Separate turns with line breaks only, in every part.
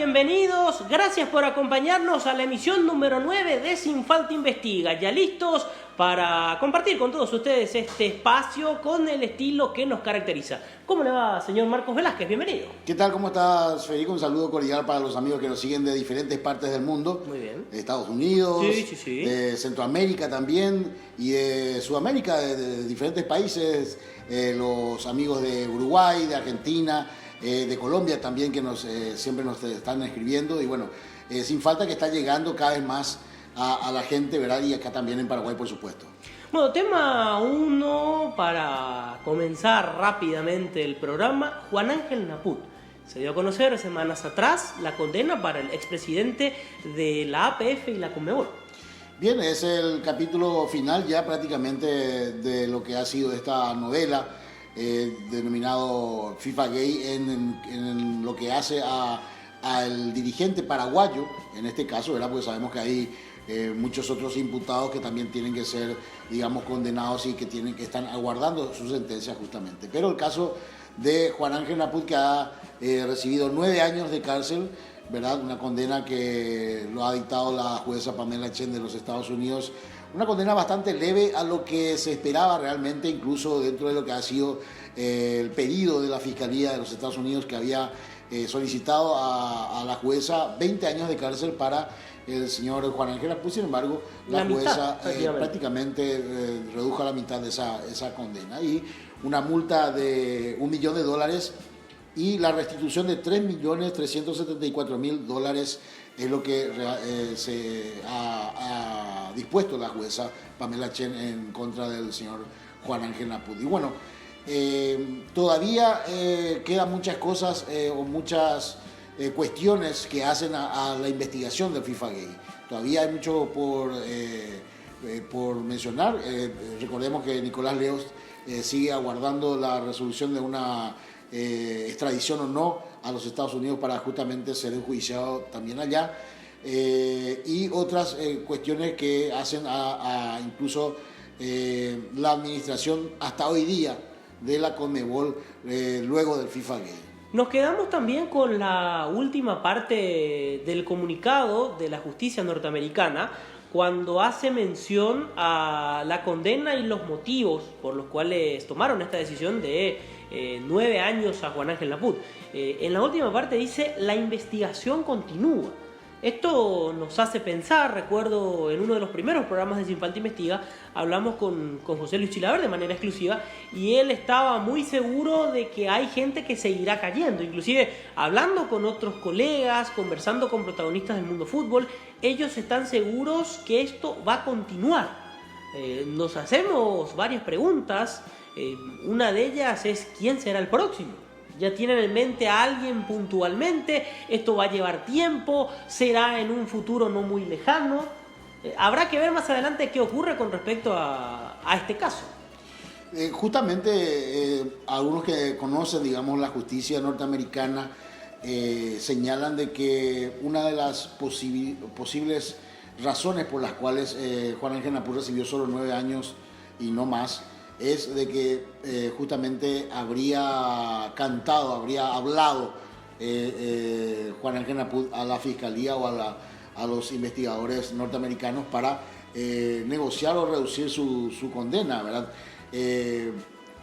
Bienvenidos, gracias por acompañarnos a la emisión número 9 de Sin Falta Investiga, ya listos para compartir con todos ustedes este espacio con el estilo que nos caracteriza. ¿Cómo le va, señor Marcos Velázquez? Bienvenido.
¿Qué tal? ¿Cómo estás, Federico? Un saludo cordial para los amigos que nos siguen de diferentes partes del mundo.
Muy bien.
De Estados Unidos,
sí.
de Centroamérica también y de Sudamérica, de diferentes países, los amigos de Uruguay, de Argentina, de Colombia también, que siempre nos están escribiendo. Y bueno, Sin Falta que está llegando cada vez más a la gente, ¿verdad? Y acá también en Paraguay, por supuesto.
Bueno, tema 1 para comenzar rápidamente el programa. Juan Ángel Naput. Se dio a conocer semanas atrás la condena para el expresidente de la APF y la Conmebol.
Bien, es el capítulo final ya prácticamente de lo que ha sido esta novela denominado FIFA Gay en lo que hace al dirigente paraguayo, en este caso, ¿verdad? Porque sabemos que hay muchos otros imputados que también tienen que ser, digamos, condenados y que están aguardando su sentencia justamente. Pero el caso de Juan Ángel Naput, que ha recibido 9 años de cárcel, ¿verdad? Una condena que lo ha dictado la jueza Pamela Chen de los Estados Unidos. Una condena bastante leve a lo que se esperaba realmente, incluso dentro de lo que ha sido el pedido de la Fiscalía de los Estados Unidos, que había solicitado a la jueza 20 años de cárcel para el señor Juan Ángel Naput. Sin embargo, la jueza prácticamente redujo a la mitad de esa condena. Y una multa de $1 millón y la restitución de $3.374.000 es lo que se ha dispuesto la jueza Pamela Chen en contra del señor Juan Ángel Naput. Y bueno, todavía quedan muchas cosas o muchas cuestiones que hacen a la investigación del FIFA Gay. Todavía hay mucho por mencionar. Recordemos que Nicolás Leos sigue aguardando la resolución de una extradición o no a los Estados Unidos para justamente ser enjuiciado también allá, y otras cuestiones que hacen incluso la administración hasta hoy día de la Conmebol luego del FIFA Gay.
Nos quedamos también con la última parte del comunicado de la justicia norteamericana, cuando hace mención a la condena y los motivos por los cuales tomaron esta decisión de 9 años a Juan Ángel Naput. En la última parte dice: la investigación continúa. Esto nos hace pensar. Recuerdo en uno de los primeros programas de Sin Falta Investiga hablamos con José Luis Chilaver de manera exclusiva, y él estaba muy seguro de que hay gente que seguirá cayendo. Inclusive hablando con otros colegas, conversando con protagonistas del mundo fútbol, ellos están seguros que esto va a continuar. Nos hacemos varias preguntas. Una de ellas es: ¿quién será el próximo? ¿Ya tienen en mente a alguien puntualmente? ¿Esto va a llevar tiempo? ¿Será en un futuro no muy lejano? Habrá que ver más adelante qué ocurre con respecto a este caso.
Justamente algunos que conocen, digamos, la justicia norteamericana señalan de que una de las posibles razones por las cuales Juan Ángel Naput recibió solo 9 años y no más es de que justamente habría hablado Juan Ángel Naput a la fiscalía o a los investigadores norteamericanos para negociar o reducir su condena, ¿verdad?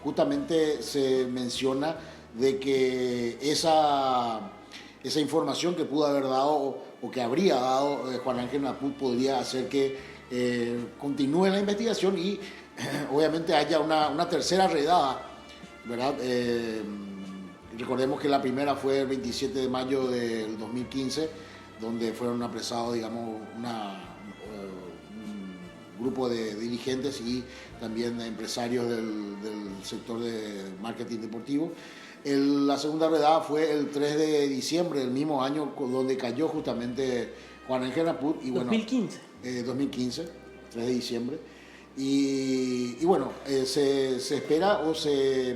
Justamente se menciona de que esa información que pudo haber dado o que habría dado Juan Ángel Naput podría hacer que continúe la investigación y obviamente haya una tercera redada, ¿verdad? Recordemos que la primera fue el 27 de mayo del 2015, donde fueron apresados, digamos, un grupo de dirigentes y también de empresarios del sector de marketing deportivo. La segunda redada fue el 3 de diciembre del mismo año, donde cayó justamente Juan Ángel Naput. Y bueno, 2015, 3 de diciembre. Y bueno, se espera o se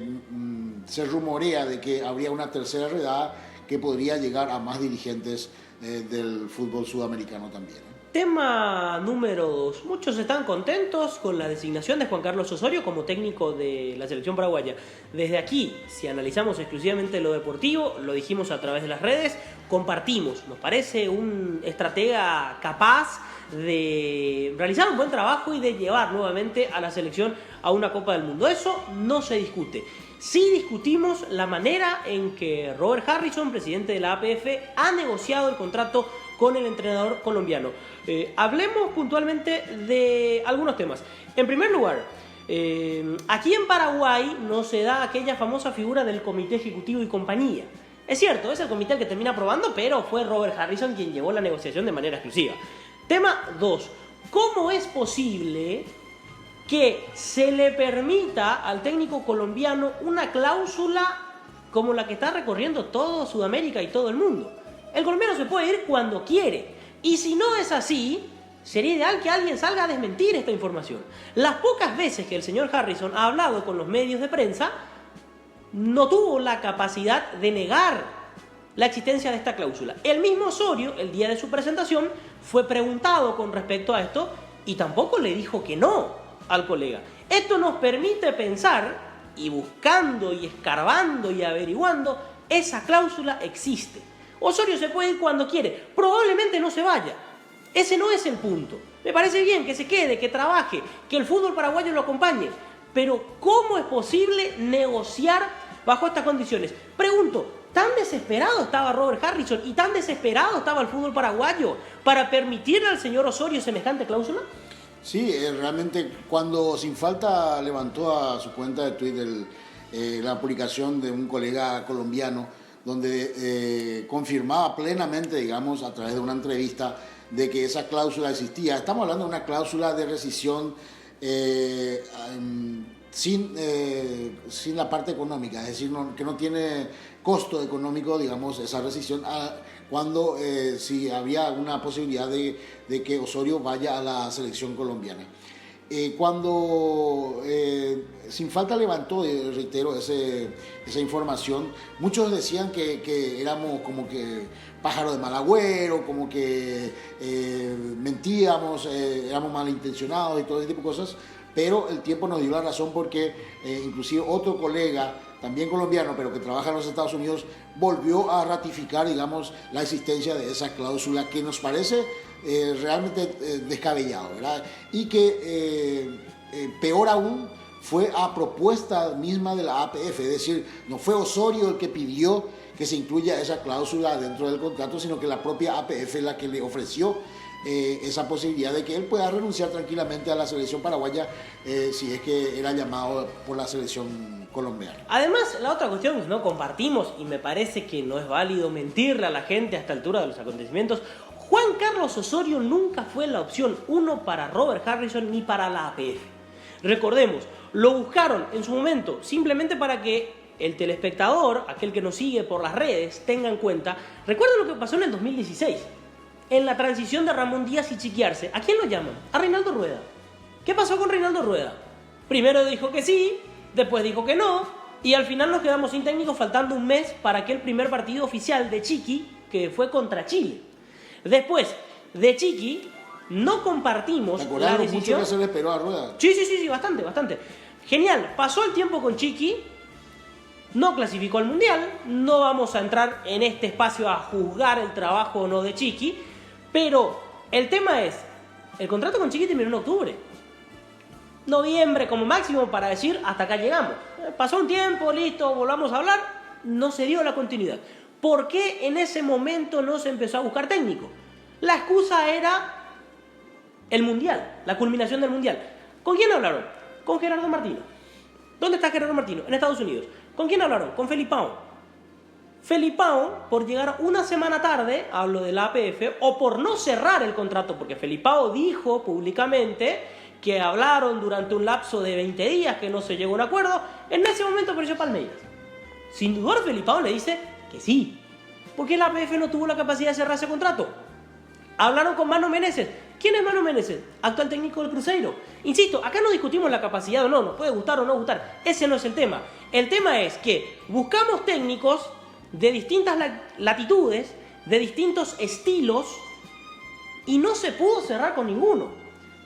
rumorea de que habría una tercera redada que podría llegar a más dirigentes del fútbol sudamericano también.
Tema número 2. Muchos están contentos con la designación de Juan Carlos Osorio como técnico de la selección paraguaya. Desde aquí, si analizamos exclusivamente lo deportivo, lo dijimos a través de las redes, compartimos. Nos parece un estratega capaz de realizar un buen trabajo y de llevar nuevamente a la selección a una Copa del Mundo. Eso no se discute. Sí discutimos la manera en que Robert Harrison, presidente de la APF, ha negociado el contrato con el entrenador colombiano. Hablemos puntualmente de algunos temas. En primer lugar, aquí en Paraguay no se da aquella famosa figura del comité ejecutivo y compañía. Es cierto, es el comité el que termina aprobando, pero fue Robert Harrison quien llevó la negociación de manera exclusiva. Tema 2. ¿Cómo es posible que se le permita al técnico colombiano una cláusula como la que está recorriendo todo Sudamérica y todo el mundo? El colombiano se puede ir cuando quiere. Y si no es así, sería ideal que alguien salga a desmentir esta información. Las pocas veces que el señor Harrison ha hablado con los medios de prensa, no tuvo la capacidad de negar la existencia de esta cláusula. El mismo Osorio, el día de su presentación, fue preguntado con respecto a esto y tampoco le dijo que no al colega. Esto nos permite pensar, y buscando y escarbando y averiguando, esa cláusula existe. Osorio se puede ir cuando quiere, probablemente no se vaya. Ese no es el punto. Me parece bien que se quede, que trabaje, que el fútbol paraguayo lo acompañe. Pero ¿cómo es posible negociar bajo estas condiciones? Pregunto, ¿tan desesperado estaba Robert Harrison y tan desesperado estaba el fútbol paraguayo para permitirle al señor Osorio semejante cláusula?
Sí, realmente cuando Sin Falta levantó a su cuenta de Twitter la publicación de un colega colombiano donde confirmaba plenamente, digamos, a través de una entrevista, de que esa cláusula existía. Estamos hablando de una cláusula de rescisión sin la parte económica, es decir, que no tiene costo económico, digamos, esa rescisión cuando si había una posibilidad de que Osorio vaya a la selección colombiana. Cuando Sin Falta levantó, reitero, esa información, muchos decían que éramos como que pájaro de mal agüero, como que mentíamos, éramos malintencionados y todo ese tipo de cosas, pero el tiempo nos dio la razón porque inclusive otro colega, también colombiano, pero que trabaja en los Estados Unidos, volvió a ratificar, digamos, la existencia de esa cláusula que nos parece realmente descabellado, ¿verdad? Y que peor aún fue a propuesta misma de la APF, es decir, no fue Osorio el que pidió que se incluya esa cláusula dentro del contrato, sino que la propia APF es la que le ofreció esa posibilidad de que él pueda renunciar tranquilamente a la selección paraguaya si es que era llamado por la selección colombiana.
Además, la otra cuestión que no compartimos, y me parece que no es válido mentirle a la gente a esta altura de los acontecimientos, Juan Carlos Osorio nunca fue la opción 1 para Robert Harrison ni para la APF. Recordemos, lo buscaron en su momento simplemente para que el telespectador, aquel que nos sigue por las redes, tenga en cuenta. Recuerden lo que pasó en el 2016, en la transición de Ramón Díaz y Chiqui Arce. ¿A quién lo llaman? A Reinaldo Rueda. ¿Qué pasó con Reinaldo Rueda? Primero dijo que sí, después dijo que no, y al final nos quedamos sin técnico, faltando un mes para aquel primer partido oficial de Chiqui, que fue contra Chile. Después de Chiqui, no compartimos la decisión.
Mucho que se le esperó a Rueda.
Sí, bastante. Genial, pasó el tiempo con Chiqui, no clasificó al Mundial, no vamos a entrar en este espacio a juzgar el trabajo o no de Chiqui, pero el tema es, el contrato con Chiqui terminó en octubre. Noviembre como máximo para decir hasta acá llegamos. Pasó un tiempo, listo, volvamos a hablar, no se dio la continuidad. ¿Por qué en ese momento no se empezó a buscar técnico? La excusa era el Mundial, la culminación del Mundial. ¿Con quién hablaron? Con Gerardo Martino. ¿Dónde está Gerardo Martino? En Estados Unidos. ¿Con quién hablaron? Con Felipao. Felipao, por llegar una semana tarde, hablo de la APF, o por no cerrar el contrato, porque Felipao dijo públicamente que hablaron durante un lapso de 20 días, que no se llegó a un acuerdo, en ese momento apareció Palmeiras. Sin dudar, Felipao le dice que sí. ¿Por qué la APF no tuvo la capacidad de cerrar ese contrato? Hablaron con Mano Menezes. ¿Quién es Mano Menezes? Actual técnico del Cruzeiro. Insisto, acá no discutimos la capacidad o no, nos puede gustar o no gustar. Ese no es el tema. El tema es que buscamos técnicos de distintas latitudes, de distintos estilos, y no se pudo cerrar con ninguno.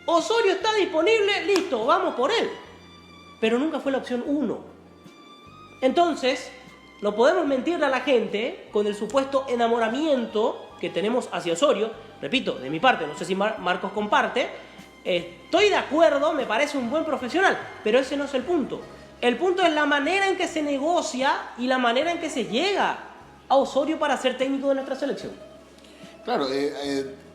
Osorio está disponible, listo, vamos por él. Pero nunca fue la opción 1. Entonces, no podemos mentirle a la gente con el supuesto enamoramiento que tenemos hacia Osorio. Repito, de mi parte, no sé si Marcos comparte. Estoy de acuerdo, me parece un buen profesional, pero ese no es el punto. El punto es la manera en que se negocia y la manera en que se llega a Osorio para ser técnico de nuestra selección.
Claro,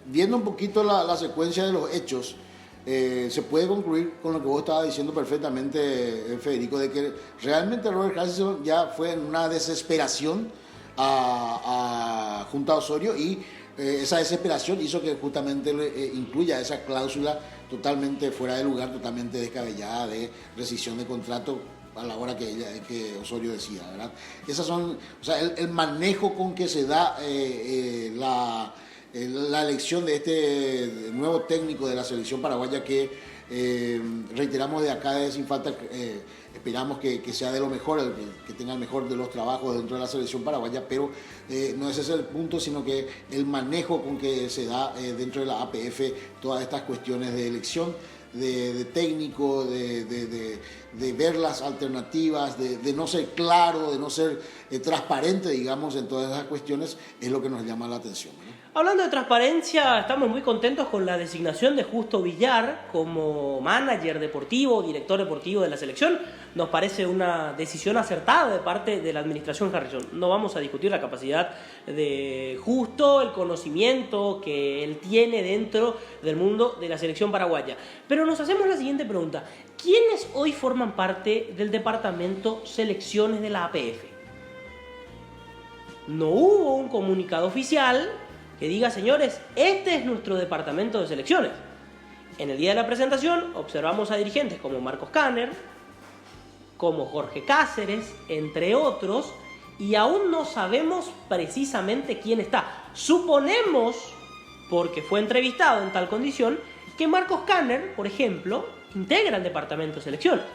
viendo un poquito la secuencia de los hechos, se puede concluir con lo que vos estabas diciendo perfectamente, Federico, de que realmente Robert Harrison ya fue en una desesperación junto a Osorio, y esa desesperación hizo que justamente incluya esa cláusula totalmente fuera de lugar, totalmente descabellada de rescisión de contrato a la hora que Osorio decía, ¿verdad? Esas son, o sea, el manejo con que se da la elección de este nuevo técnico de la selección paraguaya, que reiteramos de acá sin falta, esperamos que sea de lo mejor, que tenga el mejor de los trabajos dentro de la selección paraguaya, pero no es ese el punto, sino que el manejo con que se da dentro de la APF todas estas cuestiones de elección de técnico, de ver las alternativas, de no ser claro, de no ser transparente, digamos, en todas esas cuestiones, es lo que nos llama la atención, ¿no?
Hablando de transparencia, estamos muy contentos con la designación de Justo Villar como manager deportivo, director deportivo de la selección. Nos parece una decisión acertada de parte de la administración Harrison. No vamos a discutir la capacidad de Justo, el conocimiento que él tiene dentro del mundo de la selección paraguaya. Pero nos hacemos la siguiente pregunta. ¿Quiénes hoy forman parte del departamento selecciones de la APF? No hubo un comunicado oficial que diga, señores, este es nuestro departamento de selecciones. En el día de la presentación observamos a dirigentes como Marcos Kanner, como Jorge Cáceres, entre otros, y aún no sabemos precisamente quién está. Suponemos, porque fue entrevistado en tal condición, que Marcos Kanner, por ejemplo, integra el departamento de selecciones.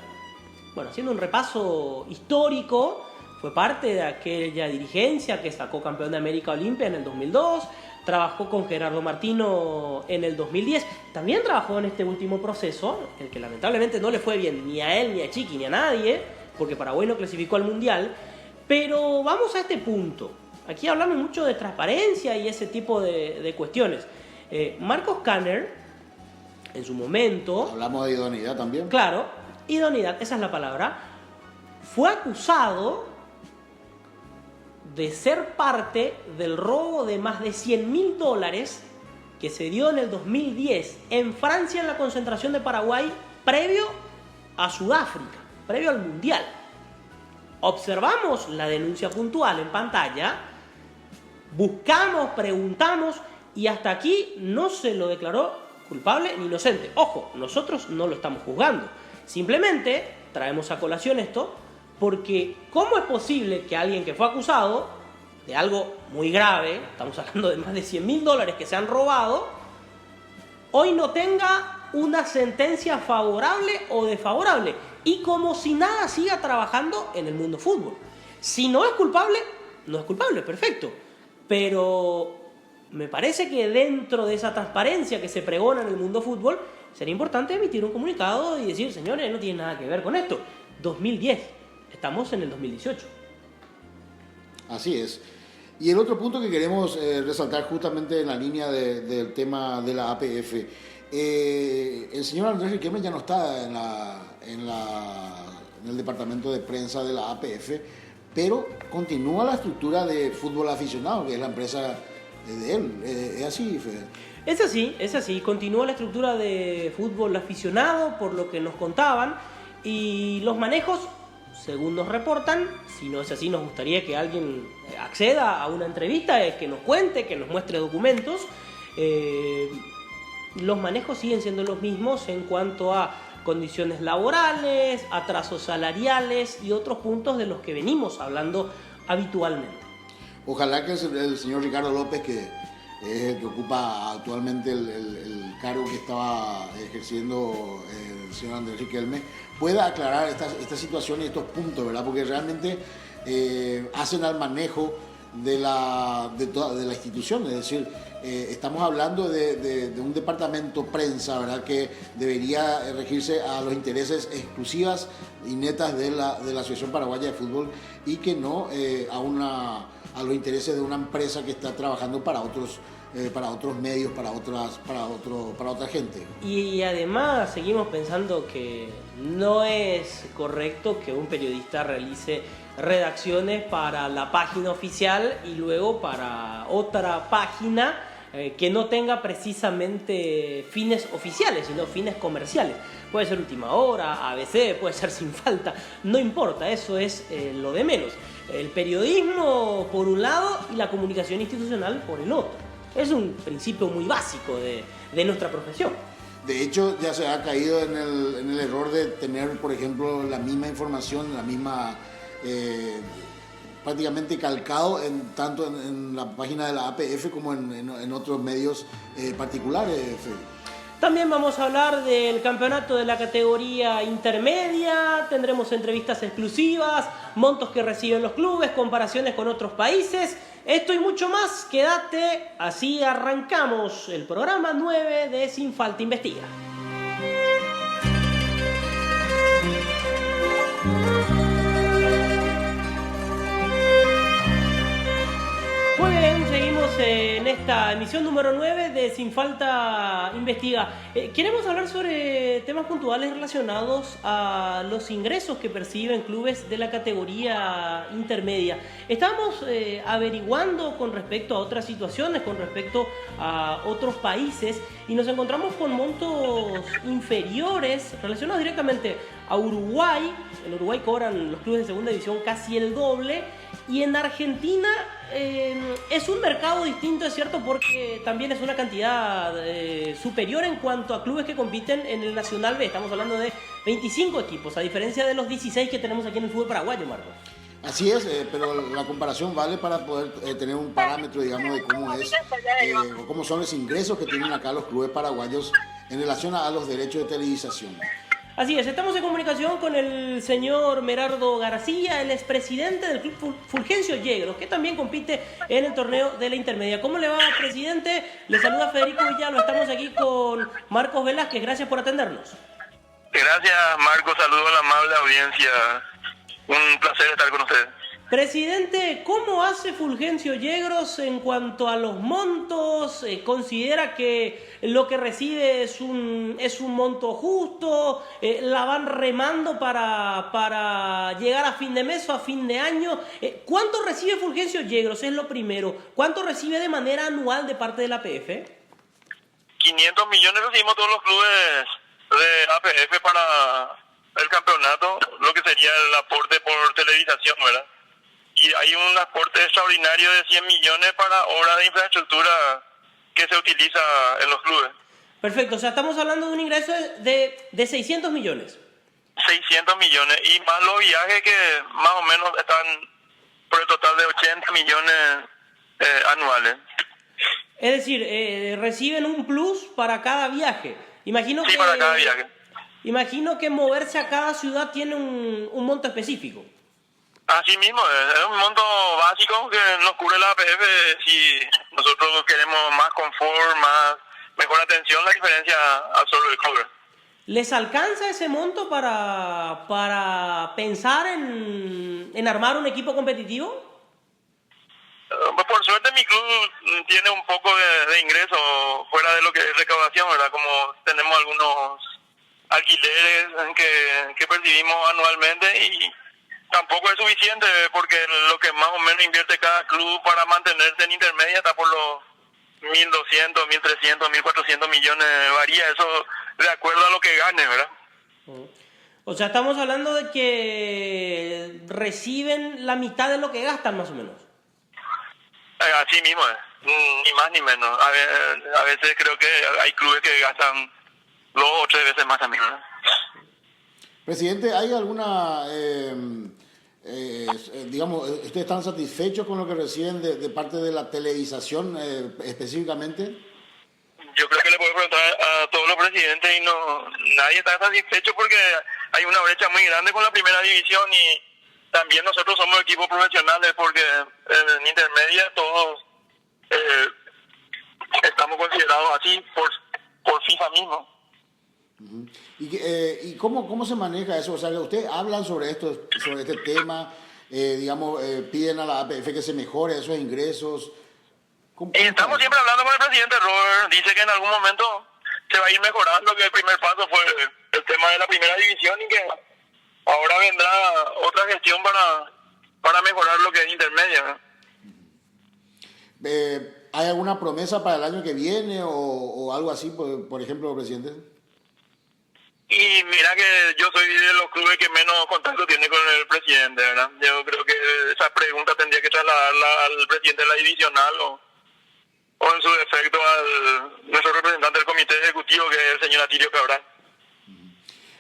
Bueno, haciendo un repaso histórico, fue parte de aquella dirigencia que sacó campeón de América Olimpia en el 2002, trabajó con Gerardo Martino en el 2010, también trabajó en este último proceso, el que lamentablemente no le fue bien ni a él, ni a Chiqui, ni a nadie, porque Paraguay no clasificó al Mundial. Pero vamos a este punto. Aquí hablamos mucho de transparencia y ese tipo de cuestiones. Marcos Kanner, en su momento...
Hablamos de idoneidad también.
Claro, idoneidad, esa es la palabra. Fue acusado de ser parte del robo de más de $100.000 que se dio en el 2010 en Francia, en la concentración de Paraguay, previo a Sudáfrica, previo al Mundial. Observamos la denuncia puntual en pantalla, buscamos, preguntamos, y hasta aquí no se lo declaró culpable ni inocente. Ojo, nosotros no lo estamos juzgando. Simplemente traemos a colación esto porque ¿cómo es posible que alguien que fue acusado de algo muy grave, estamos hablando de más de $100.000 que se han robado, hoy no tenga una sentencia favorable o desfavorable? Y como si nada siga trabajando en el mundo fútbol. Si no es culpable, no es culpable, perfecto. Pero me parece que dentro de esa transparencia que se pregona en el mundo fútbol, sería importante emitir un comunicado y decir, señores, no tiene nada que ver con esto. 2010, estamos en el 2018.
Así es. Y el otro punto que queremos resaltar justamente en la línea del tema de la APF, el señor Andrés Riquelme ya no está en el departamento de prensa de la APF, pero continúa la estructura de fútbol aficionado, que es la empresa de él. ¿Es así, Fede?
Es así. Continúa la estructura de fútbol aficionado, por lo que nos contaban, y los manejos, según nos reportan, si no es así, nos gustaría que alguien acceda a una entrevista, que nos cuente, que nos muestre documentos. Los manejos siguen siendo los mismos en cuanto a condiciones laborales, atrasos salariales y otros puntos de los que venimos hablando habitualmente.
Ojalá que el señor Ricardo López, que es el que ocupa actualmente el cargo que estaba ejerciendo el señor Andrés Riquelme, pueda aclarar esta situación y estos puntos, ¿verdad? Porque realmente hacen al manejo de la institución, es decir, estamos hablando de un departamento prensa, ¿verdad?, que debería regirse a los intereses exclusivas y netas de la Asociación Paraguaya de Fútbol y que no a los intereses de una empresa que está trabajando para otros medios, para otra gente.
Y además seguimos pensando que no es correcto que un periodista realice redacciones para la página oficial y luego para otra página que no tenga precisamente fines oficiales, sino fines comerciales. Puede ser Última Hora, ABC, puede ser Sin Falta, no importa, eso es lo de menos. El periodismo por un lado y la comunicación institucional por el otro. Es un principio muy básico de nuestra profesión.
De hecho, ya se ha caído en el error de tener, por ejemplo, la misma información, la misma, prácticamente calcado tanto en la página de la APF como en otros medios particulares.
También vamos a hablar del campeonato de la categoría intermedia, tendremos entrevistas exclusivas, montos que reciben los clubes, comparaciones con otros países, esto y mucho más. Quédate, así arrancamos el programa 9 de Sin Falta Investiga. Muy bien, seguimos en esta emisión número 9 de Sin Falta Investiga. Queremos hablar sobre temas puntuales relacionados a los ingresos que perciben clubes de la categoría intermedia. Estamos averiguando con respecto a otras situaciones, con respecto a otros países, y nos encontramos con montos inferiores relacionados directamente a Uruguay. En Uruguay cobran los clubes de segunda división casi el doble, y en Argentina es un mercado distinto, es cierto, porque también es una cantidad superior en cuanto a clubes que compiten en el Nacional B. Estamos hablando de 25 equipos, a diferencia de los 16 que tenemos aquí en el fútbol paraguayo, Marcos.
Así es, pero la comparación vale para poder tener un parámetro, digamos, de cómo son los ingresos que tienen acá los clubes paraguayos en relación a los derechos de televisación.
Así es, estamos en comunicación con el señor Merardo García, el expresidente del club Fulgencio Yegros, que también compite en el torneo de la intermedia. ¿Cómo le va, presidente? Le saluda Federico Villalo, estamos aquí con Marcos Velázquez, gracias por atendernos.
Gracias, Marcos, saludo a la amable audiencia, un placer estar con ustedes.
Presidente, ¿cómo hace Fulgencio Yegros en cuanto a los montos? ¿Considera que lo que recibe es un monto justo? ¿La van remando para llegar a fin de mes o a fin de año? ¿Cuánto recibe Fulgencio Yegros? Es lo primero. ¿Cuánto recibe de manera anual de parte de la APF?
500 millones recibimos todos los clubes de APF para el campeonato, lo que sería el aporte por televisación, ¿verdad? Y hay un aporte extraordinario de 100 millones para obras de infraestructura que se utiliza en los clubes.
Perfecto, o sea, estamos hablando de un ingreso de 600 millones.
600 millones, y más los viajes que más o menos están por el total de 80 millones anuales.
Es decir, reciben un plus para cada viaje.
Sí, para cada viaje.
Imagino que moverse a cada ciudad tiene un monto específico.
Así mismo, es un monto básico que nos cubre la APF. Si nosotros queremos más confort, mejor atención, la diferencia absorbe el cobre.
¿Les alcanza ese monto para pensar en armar un equipo competitivo?
Pues por suerte mi club tiene un poco de ingreso fuera de lo que es recaudación, ¿verdad? Como tenemos algunos alquileres que percibimos anualmente, y tampoco es suficiente porque lo que más o menos invierte cada club para mantenerse en intermedia está por los 1.200, 1.300, 1.400 millones, varía eso de acuerdo a lo que gane, ¿verdad?
O sea, estamos hablando de que reciben la mitad de lo que gastan, más o menos.
Así mismo, ni más ni menos. A veces creo que hay clubes que gastan 2 o 3 veces más también, ¿verdad?
Presidente, ¿hay alguna, digamos, ustedes están satisfechos con lo que reciben de parte de la televisación específicamente?
Yo creo que le puedo preguntar a todos los presidentes y nadie está satisfecho porque hay una brecha muy grande con la primera división, y también nosotros somos equipos profesionales porque en intermedia todos estamos considerados así por FIFA mismo.
¿Y cómo se maneja eso? O sea, ¿ustedes hablan sobre esto, sobre este tema? Digamos, piden a la APF que se mejore esos ingresos.
Y estamos siempre hablando con el presidente Robert. Dice que en algún momento se va a ir mejorando, que el primer paso fue el tema de la primera división y que ahora vendrá otra gestión para mejorar lo que es intermedia.
¿Hay alguna promesa para el año que viene o algo así, por ejemplo, presidente?
Y mira que yo soy de los clubes que menos contacto tiene con el presidente, ¿verdad? Yo creo que esa pregunta tendría que trasladarla al presidente de la divisional o en su defecto al nuestro representante del comité ejecutivo, que es el señor Atilio Cabral.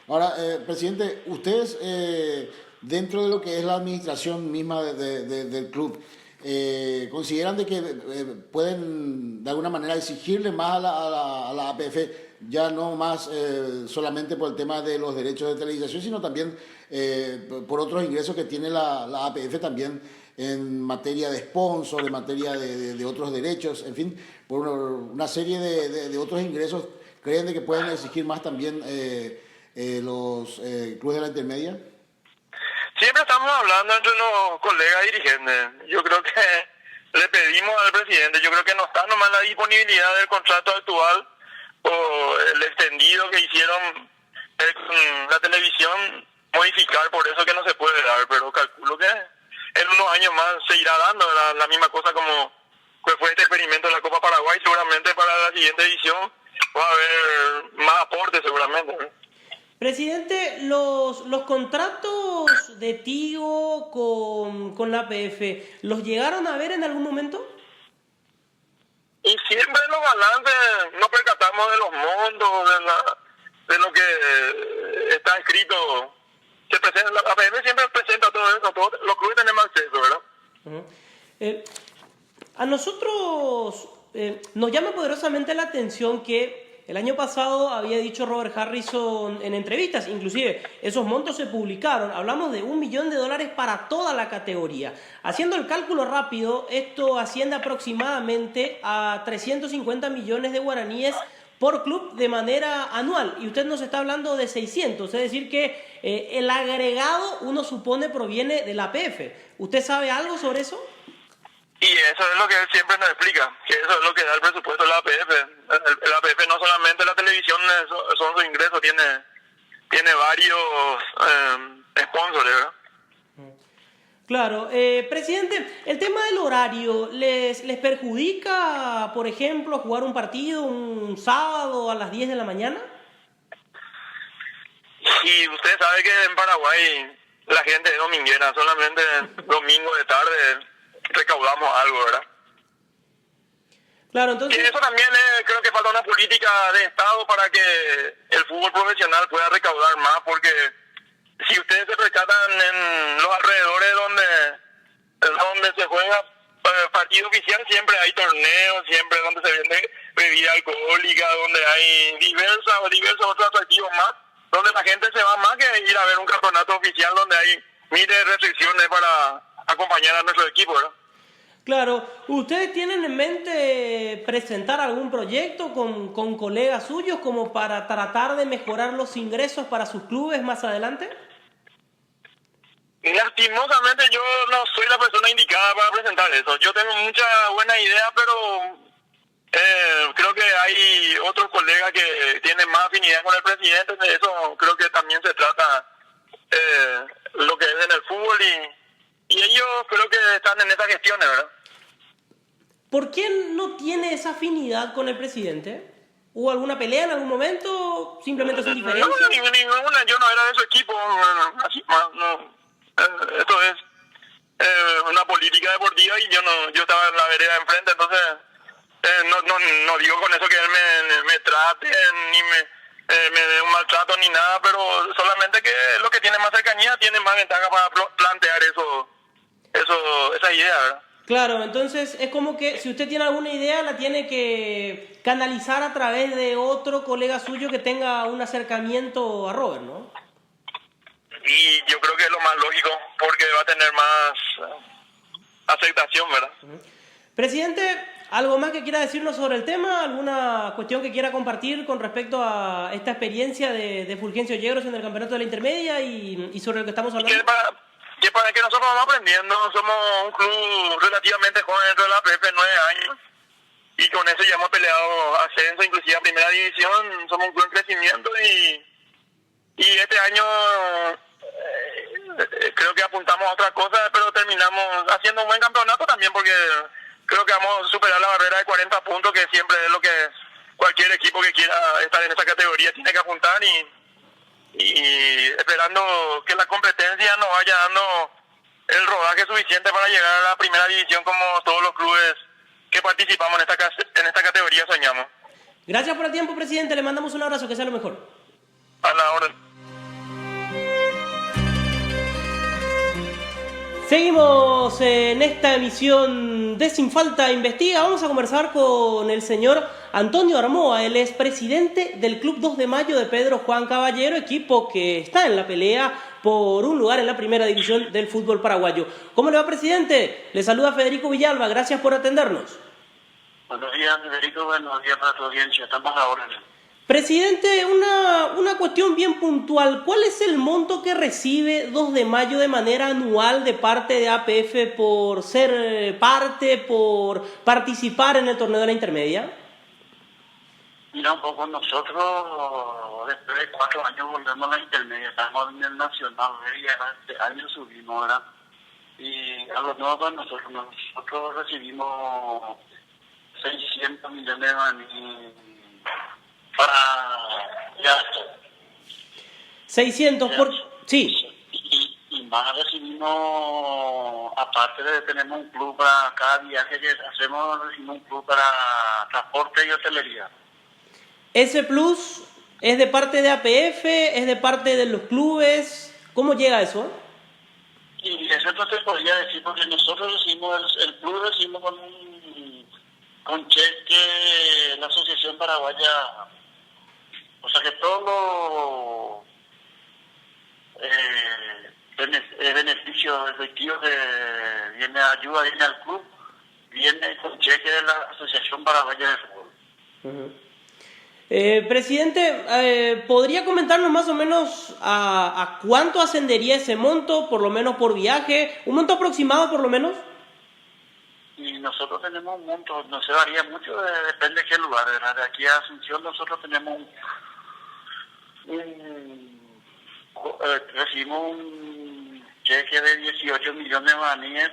Ahora, presidente, ustedes, dentro de lo que es la administración misma del club, ¿consideran de que pueden de alguna manera exigirle más a la APF, ya no más solamente por el tema de los derechos de televisación, sino también por otros ingresos que tiene la APF también en materia de sponsor, en materia de otros derechos, en fin, por una serie de otros ingresos? ¿Creen de que pueden exigir más también los clubes de la intermedia?
Siempre estamos hablando entre los colegas dirigentes. Yo creo que le pedimos al presidente, yo creo que no está nomás la disponibilidad del contrato actual o el extendido que hicieron con la televisión, modificar, por eso que no se puede dar, pero calculo que en unos años más se irá dando la misma cosa como fue este experimento de la Copa Paraguay. Seguramente para la siguiente edición va a haber más aportes seguramente, ¿no?
Presidente, los contratos de Tigo con la APF, ¿los llegaron a ver en algún momento?
Y siempre en los balances nos percatamos de los montos, de lo que está escrito. Se presenta, la APF siempre presenta todo eso, todos los clubes tenemos acceso, ¿verdad?
Uh-huh. A nosotros nos llama poderosamente la atención que el año pasado había dicho Robert Harrison en entrevistas, inclusive esos montos se publicaron, hablamos de $1 millón para toda la categoría. Haciendo el cálculo rápido, esto asciende aproximadamente a 350 millones de guaraníes por club de manera anual, y usted nos está hablando de 600, es decir que el agregado uno supone proviene de la APF. ¿Usted sabe algo sobre eso?
Y eso es lo que él siempre nos explica, que eso es lo que da el presupuesto de la APF. El APF no solamente la televisión son sus ingresos, tiene varios sponsors, ¿verdad?
Claro. Presidente, el tema del horario, ¿les perjudica, por ejemplo, jugar un partido un sábado a las 10 de la mañana?
Y usted sabe que en Paraguay la gente es dominguera, solamente domingo de tarde recaudamos algo, ¿verdad?
Claro, entonces...
Y eso también creo que falta una política de Estado para que el fútbol profesional pueda recaudar más, porque si ustedes se percatan en los alrededores donde se juega partido oficial, siempre hay torneos, siempre donde se vende bebida alcohólica, donde hay diversos otros atractivos más, donde la gente se va más que ir a ver un campeonato oficial donde hay miles de restricciones para acompañar a nuestro equipo, ¿verdad?
Claro, ¿ustedes tienen en mente presentar algún proyecto con colegas suyos como para tratar de mejorar los ingresos para sus clubes más adelante?
Lastimosamente yo no soy la persona indicada para presentar eso. Yo tengo mucha buena idea, pero creo que hay otros colegas que tienen más afinidad con el presidente. De eso creo que también se trata lo que es en el fútbol y ellos creo que están en esas gestiones, ¿verdad?
¿Por qué no tiene esa afinidad con el presidente? ¿Hubo alguna pelea en algún momento? ¿Simplemente son diferencias?
No, ninguna. Yo no era de su equipo. Así, no. Esto es una política deportiva y yo estaba en la vereda enfrente, entonces no digo con eso que él me trate ni me dé un maltrato ni nada, pero solamente que lo que tiene más cercanía tiene más ventaja para plantear esa idea, ¿verdad?
Claro, entonces es como que si usted tiene alguna idea la tiene que canalizar a través de otro colega suyo que tenga un acercamiento a Robert, ¿no?
Y yo creo que es lo más lógico porque va a tener más aceptación, ¿verdad?
Presidente, ¿Algo más que quiera decirnos sobre el tema? ¿Alguna cuestión que quiera compartir con respecto a esta experiencia de Fulgencio Yegros en el campeonato de la intermedia y sobre lo que estamos hablando?
Que para que nosotros vamos aprendiendo, somos un club relativamente joven dentro de la APF, 9 años, y con eso ya hemos peleado ascenso, inclusive a primera división, somos un club en crecimiento y este año creo que apuntamos a otra cosa, pero terminamos haciendo un buen campeonato también porque creo que vamos a superar la barrera de 40 puntos, que siempre es lo que cualquier equipo que quiera estar en esa categoría tiene que apuntar y esperando que la competencia nos vaya dando el rodaje suficiente para llegar a la primera división como todos los clubes que participamos en esta categoría soñamos.
Gracias por el tiempo, presidente. Le mandamos un abrazo, que sea lo mejor.
A la orden.
Seguimos en esta emisión de Sin Falta Investiga. Vamos a conversar con el señor Antonio Armoa. Él es presidente del Club 2 de Mayo de Pedro Juan Caballero, equipo que está en la pelea por un lugar en la primera división del fútbol paraguayo. ¿Cómo le va, presidente? Le saluda Federico Villalba. Gracias por atendernos.
Buenos días, Federico. Buenos días para tu audiencia. Estamos ahora.
Presidente, una cuestión bien puntual. ¿Cuál es el monto que recibe 2 de Mayo de manera anual de parte de APF por ser parte, por participar en el torneo de la intermedia?
Mira, un poco nosotros, después de 4 años volvemos a la intermedia. Estamos en el nacional, y este año subimos, ¿verdad? Y a los nuevos nosotros recibimos 600 millones de maní para gastos.
600 por... Sí.
Y más recibimos, aparte de tenemos un club para cada viaje que hacemos, recibimos un club para transporte y hotelería.
¿Ese plus es de parte de APF, es de parte de los clubes? ¿Cómo llega eso?
Y eso no te podría decir porque nosotros recibimos, el club recibimos con cheque la Asociación Paraguaya. O sea que todo los beneficios efectivos que viene ayuda, viene al club, viene con cheque de la Asociación Paraguaya de Fútbol.
Uh-huh. Presidente, ¿podría comentarnos más o menos a cuánto ascendería ese monto, por lo menos por viaje? ¿Un monto aproximado por lo menos?
Y nosotros tenemos un monto, no se varía mucho, depende de qué lugar. De aquí a Asunción nosotros tenemos recibimos un cheque de 18 millones de maníes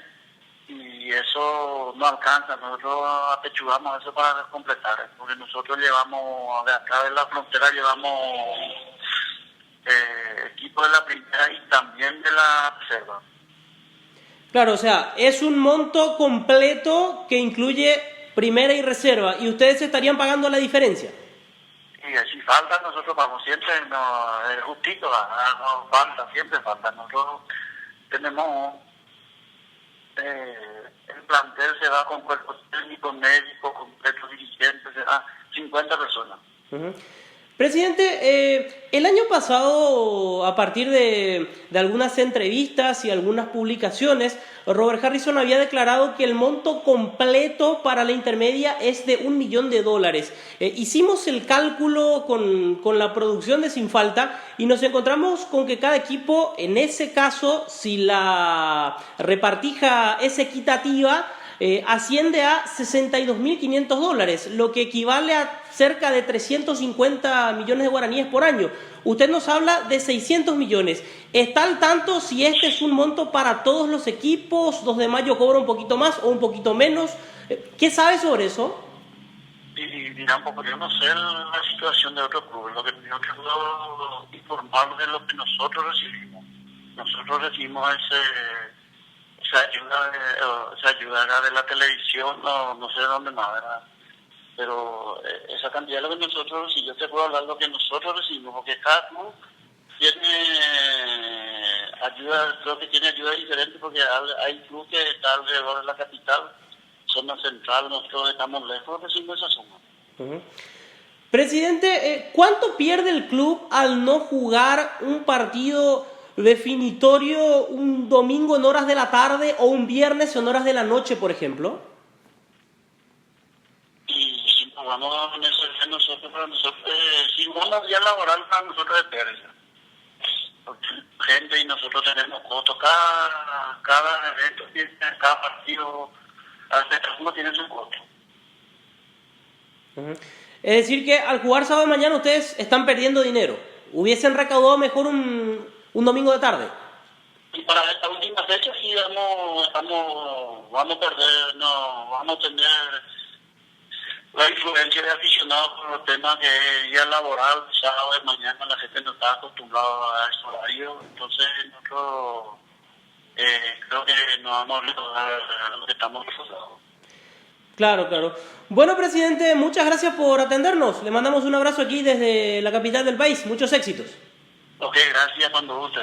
y eso no alcanza. Nosotros apechugamos eso para completar, porque nosotros llevamos, de acá de la frontera llevamos equipo de la primera y también de la reserva.
Claro, o sea, es un monto completo que incluye primera y reserva, y ustedes estarían pagando la diferencia.
Y si falta, nosotros vamos siempre, no, es justito, no falta, siempre falta. Nosotros tenemos, el plantel se va con cuerpo técnico, médico, completo dirigente, se va 50 personas.
Uh-huh. Presidente, el año pasado, a partir de algunas entrevistas y algunas publicaciones, Robert Harrison había declarado que el monto completo para la intermedia es de $1 millón. Hicimos el cálculo con la producción de Sin Falta y nos encontramos con que cada equipo, en ese caso, si la repartija es equitativa, asciende a $62.500, lo que equivale a cerca de 350 millones de guaraníes por año. Usted nos habla de 600 millones. ¿Está al tanto si este es un monto para todos los equipos? ¿2 de Mayo cobra un poquito más o un poquito menos? ¿Qué sabe sobre eso?
Y dirá un poco, yo no sé la situación de otros clubes. Lo que yo quiero informar de lo que nosotros recibimos. Nosotros recibimos esa ayuda de la televisión, no sé de dónde más, ¿verdad? Pero esa cantidad es lo que nosotros, si yo te puedo hablar de lo que nosotros recibimos, porque cada club tiene ayuda, creo que tiene ayuda diferente, porque hay club que está alrededor de la capital, zona central, nosotros estamos lejos, recibimos esa suma.
Uh-huh. Presidente, ¿cuánto pierde el club al no jugar un partido definitorio un domingo en horas de la tarde o un viernes en horas de la noche, por ejemplo?
jugamos en ese día nosotros, para nosotros, si jugamos día laboral para nosotros es pérdida. Porque gente y nosotros tenemos costo, cada evento tiene, cada partido, cada uno tiene su costo.
Uh-huh. Es decir que al jugar sábado de mañana ustedes están perdiendo dinero. ¿Hubiesen recaudado mejor un domingo de tarde?
Y para esta última fecha sí vamos a perder, no vamos a tener la influencia de aficionados por los temas que es día laboral, sábado de mañana, la gente no está acostumbrada a ese horario, entonces nosotros creo que no vamos a recordar lo que estamos reforzados.
Claro, claro. Bueno, presidente, muchas gracias por atendernos. Le mandamos un abrazo aquí desde la capital del país. Muchos éxitos.
Ok, gracias cuando guste.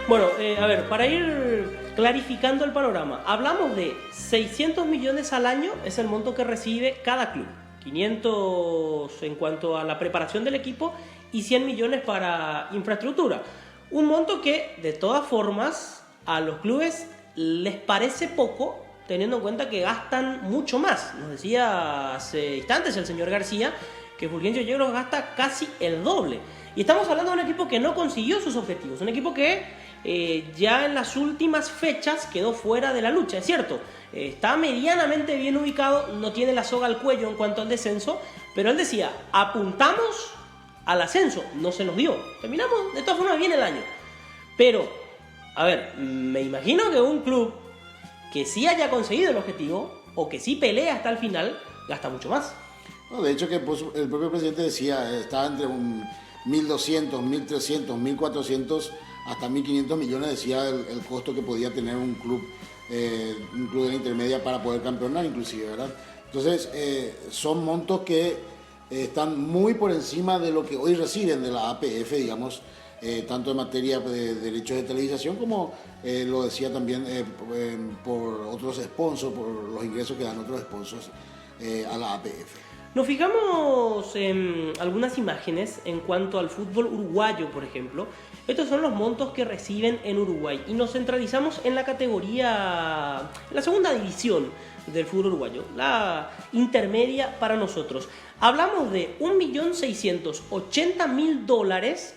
Bueno, a ver, para ir clarificando el panorama, hablamos de 600 millones al año, es el monto que recibe cada club. 500 en cuanto a la preparación del equipo y 100 millones para infraestructura. Un monto que, de todas formas, a los clubes les parece poco, teniendo en cuenta que gastan mucho más. Nos decía hace instantes el señor García que Fulgencio Yegros gasta casi el doble. Y estamos hablando de un equipo que no consiguió sus objetivos, un equipo que ya en las últimas fechas quedó fuera de la lucha, es cierto. Está medianamente bien ubicado, no tiene la soga al cuello en cuanto al descenso, pero él decía, apuntamos al ascenso, no se nos dio. Terminamos de todas formas bien el año. Pero, a ver, me imagino que un club que sí haya conseguido el objetivo, o que sí pelea hasta el final, gasta mucho más.
No, de hecho que pues, el propio presidente decía, está entre un 1.200, 1.300, 1.400 hasta 1.500 millones, decía el costo que podía tener un club de la intermedia para poder campeonar inclusive, ¿verdad? Entonces son montos que están muy por encima de lo que hoy reciben de la APF, digamos, tanto en materia de derechos de televisación como lo decía también por otros sponsors, por los ingresos que dan otros sponsors a la APF.
Nos fijamos en algunas imágenes en cuanto al fútbol uruguayo, por ejemplo. Estos son los montos que reciben en Uruguay y nos centralizamos en la categoría, en la segunda división del fútbol uruguayo, la intermedia para nosotros. Hablamos de $1.680.000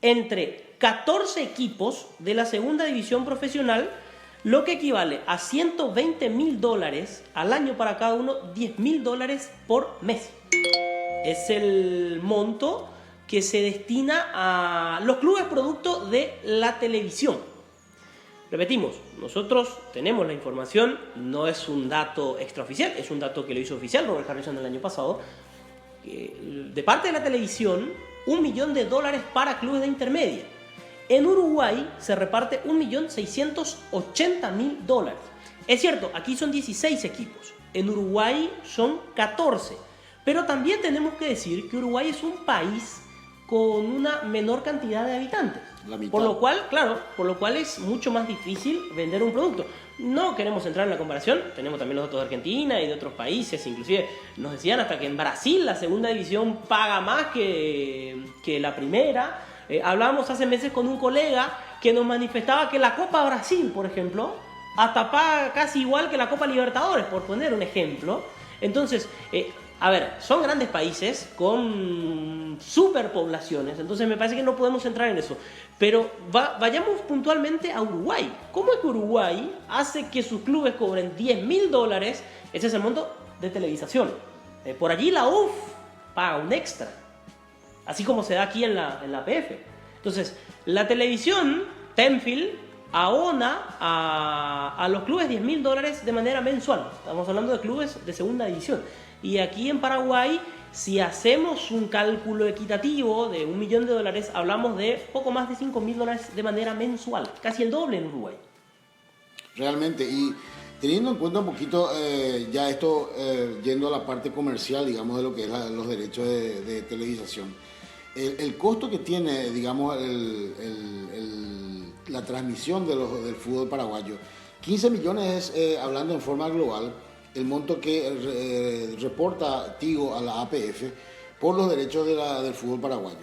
entre 14 equipos de la segunda división profesional, lo que equivale a $120.000 al año para cada uno, $10.000 por mes. Es el monto que se destina a los clubes producto de la televisión. Repetimos, nosotros tenemos la información, no es un dato extraoficial, es un dato que lo hizo oficial Robert Harrison el año pasado. De parte de la televisión, $1 millón para clubes de intermedia. En Uruguay se reparte $1.680.000. Es cierto, aquí son 16 equipos, en Uruguay son 14. Pero también tenemos que decir que Uruguay es un país con una menor cantidad de habitantes. Por lo cual, claro, es mucho más difícil vender un producto. No queremos entrar en la comparación, tenemos también los datos de Argentina y de otros países, inclusive nos decían hasta que en Brasil la segunda división paga más que la primera. Hablábamos hace meses con un colega que nos manifestaba que la Copa Brasil, por ejemplo, hasta paga casi igual que la Copa Libertadores, por poner un ejemplo. Entonces, a ver, son grandes países con superpoblaciones, entonces me parece que no podemos entrar en eso. Pero vayamos puntualmente a Uruguay. ¿Cómo es que Uruguay hace que sus clubes cobren $10.000? Ese es el monto de televisación. Por allí la UF paga un extra, así como se da aquí en la APF. Entonces, la televisión, Tenfield, abona a los clubes $10.000 de manera mensual. Estamos hablando de clubes de segunda división. Y aquí en Paraguay, si hacemos un cálculo equitativo de $1 millón, hablamos de poco más de $5.000 de manera mensual. Casi el doble en Uruguay.
Realmente, y teniendo en cuenta un poquito ya esto, yendo a la parte comercial, digamos, de lo que es los derechos de televisación, el costo que tiene, digamos, la transmisión del fútbol paraguayo, 15 millones es, hablando en forma global, el monto que reporta Tigo a la APF por los derechos del fútbol paraguayo.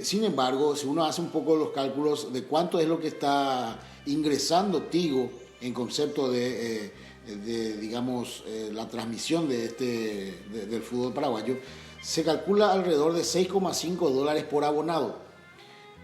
Sin embargo, si uno hace un poco los cálculos de cuánto es lo que está ingresando Tigo en concepto de digamos, la transmisión del fútbol paraguayo, se calcula alrededor de $6,5 por abonado.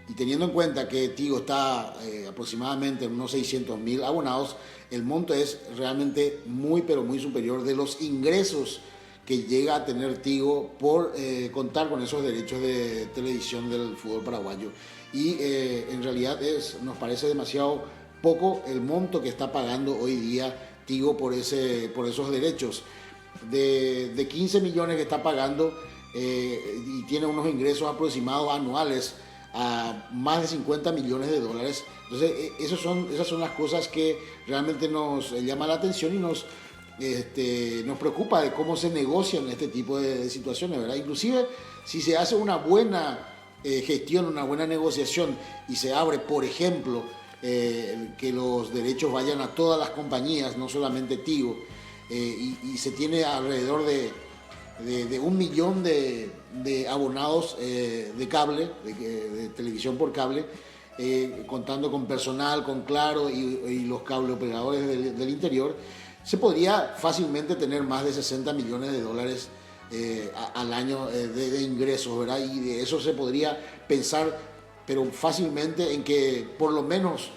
Y teniendo en cuenta que Tigo está aproximadamente en unos 600.000 abonados, el monto es realmente muy, pero muy superior de los ingresos que llega a tener Tigo por contar con esos derechos de televisión del fútbol paraguayo. Y en realidad nos parece demasiado poco el monto que está pagando hoy día Tigo por esos derechos. De 15 millones que está pagando y tiene unos ingresos aproximados anuales a más de 50 millones de dólares. Entonces esas son las cosas que realmente nos llama la atención y nos preocupa de cómo se negocian este tipo de situaciones, ¿verdad? Inclusive si se hace una buena gestión, una buena negociación y se abre, por ejemplo, que los derechos vayan a todas las compañías, no solamente Tigo, y se tiene alrededor de 1 millón de abonados de cable, de televisión por cable, contando con personal, con Claro y los cable operadores del interior, se podría fácilmente tener más de 60 millones de dólares al año de ingresos, ¿verdad? Y de eso se podría pensar, pero fácilmente, en que por lo menos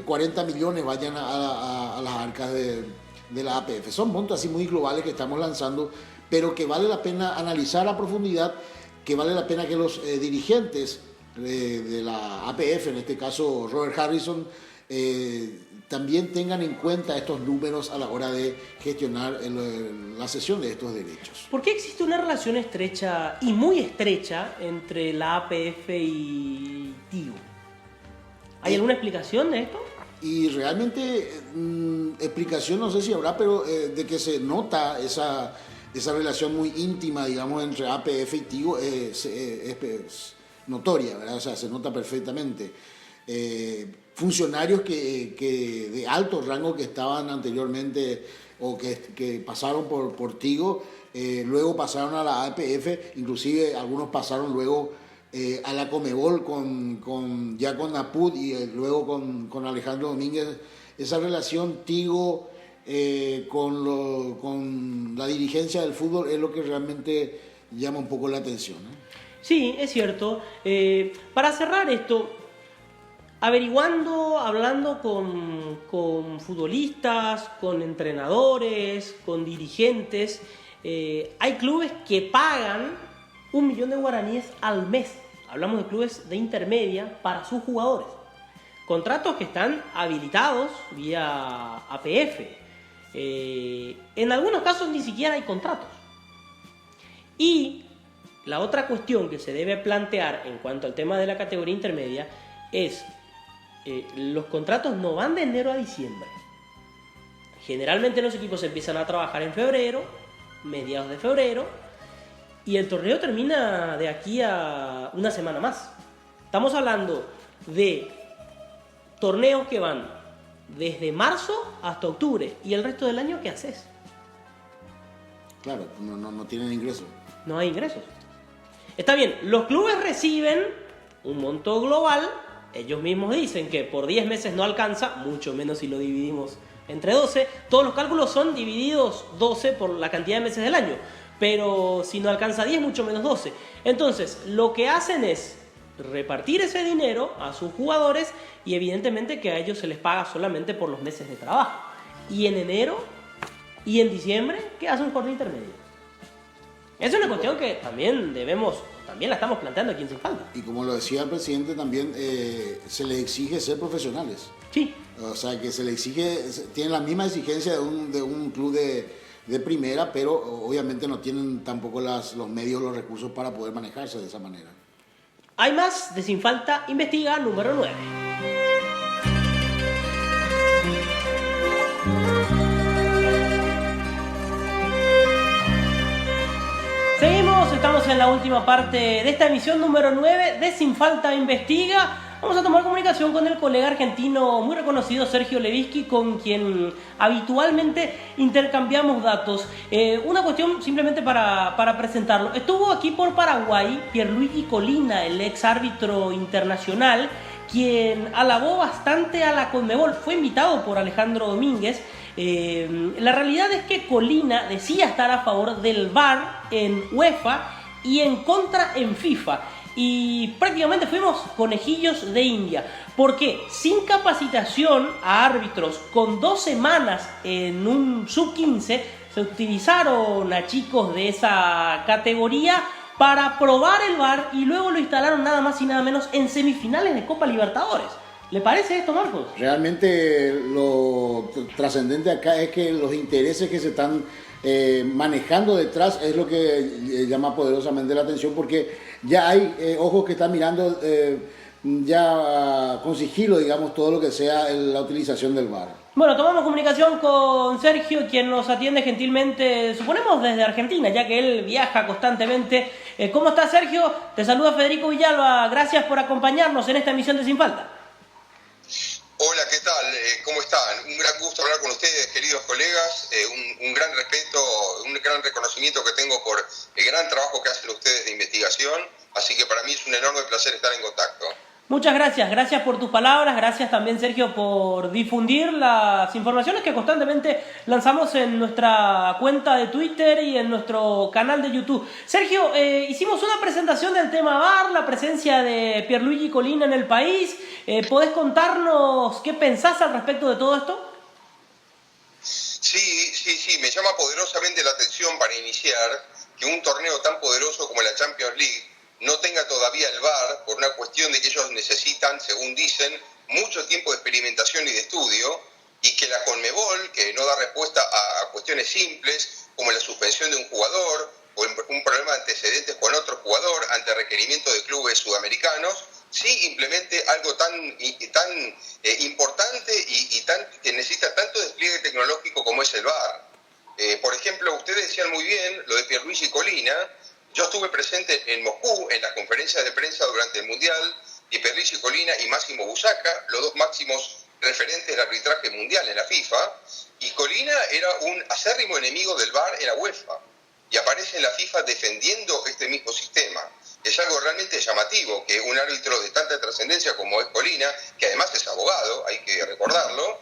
40 millones vayan a las arcas de la APF. Son montos así muy globales que estamos lanzando, pero que vale la pena analizar a profundidad, que vale la pena que los dirigentes de la APF, en este caso Robert Harrison, también tengan en cuenta estos números a la hora de gestionar la cesión de estos derechos.
¿Por qué existe una relación estrecha y muy estrecha entre la APF y Tigo? ¿Hay alguna explicación de esto?
Y realmente explicación no sé si habrá, pero de que se nota esa relación muy íntima, digamos, entre APF y Tigo es notoria, ¿verdad? O sea, se nota perfectamente. Funcionarios que de alto rango que estaban anteriormente o que pasaron por Tigo, luego pasaron a la APF, inclusive algunos pasaron luego a la Conmebol ya con Naput y luego con Alejandro Domínguez. Esa relación Tigo con la dirigencia del fútbol es lo que realmente llama un poco la atención, ¿no?
Sí, es cierto. Para cerrar esto, averiguando, hablando con futbolistas, con entrenadores, con dirigentes, hay clubes que pagan 1 millón de guaraníes al mes. Hablamos de clubes de intermedia para sus jugadores. Contratos que están habilitados vía APF. En algunos casos ni siquiera hay contratos. Y la otra cuestión que se debe plantear en cuanto al tema de la categoría intermedia es los contratos no van de enero a diciembre. Generalmente los equipos empiezan a trabajar en febrero, mediados de febrero, y el torneo termina de aquí a una semana más. Estamos hablando de torneos que van desde marzo hasta octubre. ¿Y el resto del año qué haces?
Claro, no tienen ingresos.
No hay ingresos. Está bien, los clubes reciben un monto global. Ellos mismos dicen que por 10 meses no alcanza, mucho menos si lo dividimos entre 12. Todos los cálculos son divididos 12 por la cantidad de meses del año. Pero si no alcanza 10, mucho menos 12. Entonces, lo que hacen es repartir ese dinero a sus jugadores y evidentemente que a ellos se les paga solamente por los meses de trabajo. Y en enero y en diciembre, ¿qué hace un corte intermedio? Es una cuestión que también la estamos planteando aquí en Sin Falta.
Y como lo decía el presidente, también se les exige ser profesionales.
Sí.
O sea, que se les exige, tienen la misma exigencia de un club de primera, pero obviamente no tienen tampoco los medios, los recursos para poder manejarse de esa manera.
Hay más de Sin Falta Investiga número 9. Seguimos, estamos en la última parte de esta emisión número 9 de Sin Falta Investiga. Vamos a tomar comunicación con el colega argentino muy reconocido Sergio Levinsky, con quien habitualmente intercambiamos datos. Una cuestión simplemente para presentarlo. Estuvo aquí por Paraguay Pierluigi Colina, el ex árbitro internacional, quien alabó bastante a la Conmebol. Fue invitado por Alejandro Domínguez La realidad es que Colina decía estar a favor del VAR en UEFA y en contra en FIFA. Y prácticamente fuimos conejillos de India. Porque sin capacitación a árbitros, con 2 semanas en un sub-15, se utilizaron a chicos de esa categoría para probar el VAR y luego lo instalaron nada más y nada menos en semifinales de Copa Libertadores. ¿Le parece esto, Marcos?
Realmente lo trascendente acá es que los intereses que se están manejando detrás es lo que llama poderosamente la atención, porque ya hay ojos que están mirando ya con sigilo, digamos, todo lo que sea la utilización del VAR.
Bueno, tomamos comunicación con Sergio, quien nos atiende gentilmente, suponemos desde Argentina, ya que él viaja constantemente. ¿Cómo estás, Sergio? Te saluda Federico Villalba. Gracias por acompañarnos en esta emisión de Sin Falta.
Hola, ¿qué tal? ¿Cómo están? Un gran gusto hablar con ustedes, queridos colegas. Un gran respeto, un gran reconocimiento que tengo por el gran trabajo que hacen ustedes de investigación. Así que para mí es un enorme placer estar en contacto.
Muchas gracias, gracias por tus palabras, gracias también, Sergio, por difundir las informaciones que constantemente lanzamos en nuestra cuenta de Twitter y en nuestro canal de YouTube. Sergio, hicimos una presentación del tema VAR, la presencia de Pierluigi Collina en el país. ¿Podés contarnos qué pensás al respecto de todo esto?
Sí, me llama poderosamente la atención para iniciar que un torneo tan poderoso como la Champions League no tenga todavía el VAR por una cuestión de que ellos necesitan, según dicen, mucho tiempo de experimentación y de estudio, y que la Conmebol, que no da respuesta a cuestiones simples como la suspensión de un jugador o un problema de antecedentes con otro jugador ante requerimiento de clubes sudamericanos, sí implemente algo tan importante y que necesita tanto despliegue tecnológico como es el VAR. Por ejemplo, ustedes decían muy bien lo de Pierluigi Collina. Yo estuve presente en Moscú en las conferencias de prensa durante el Mundial de Pierluigi Collina y Massimo Busacca, los dos máximos referentes del arbitraje mundial en la FIFA, y Collina era un acérrimo enemigo del VAR en la UEFA, y aparece en la FIFA defendiendo este mismo sistema. Es algo realmente llamativo que un árbitro de tanta trascendencia como es Collina, que además es abogado, hay que recordarlo,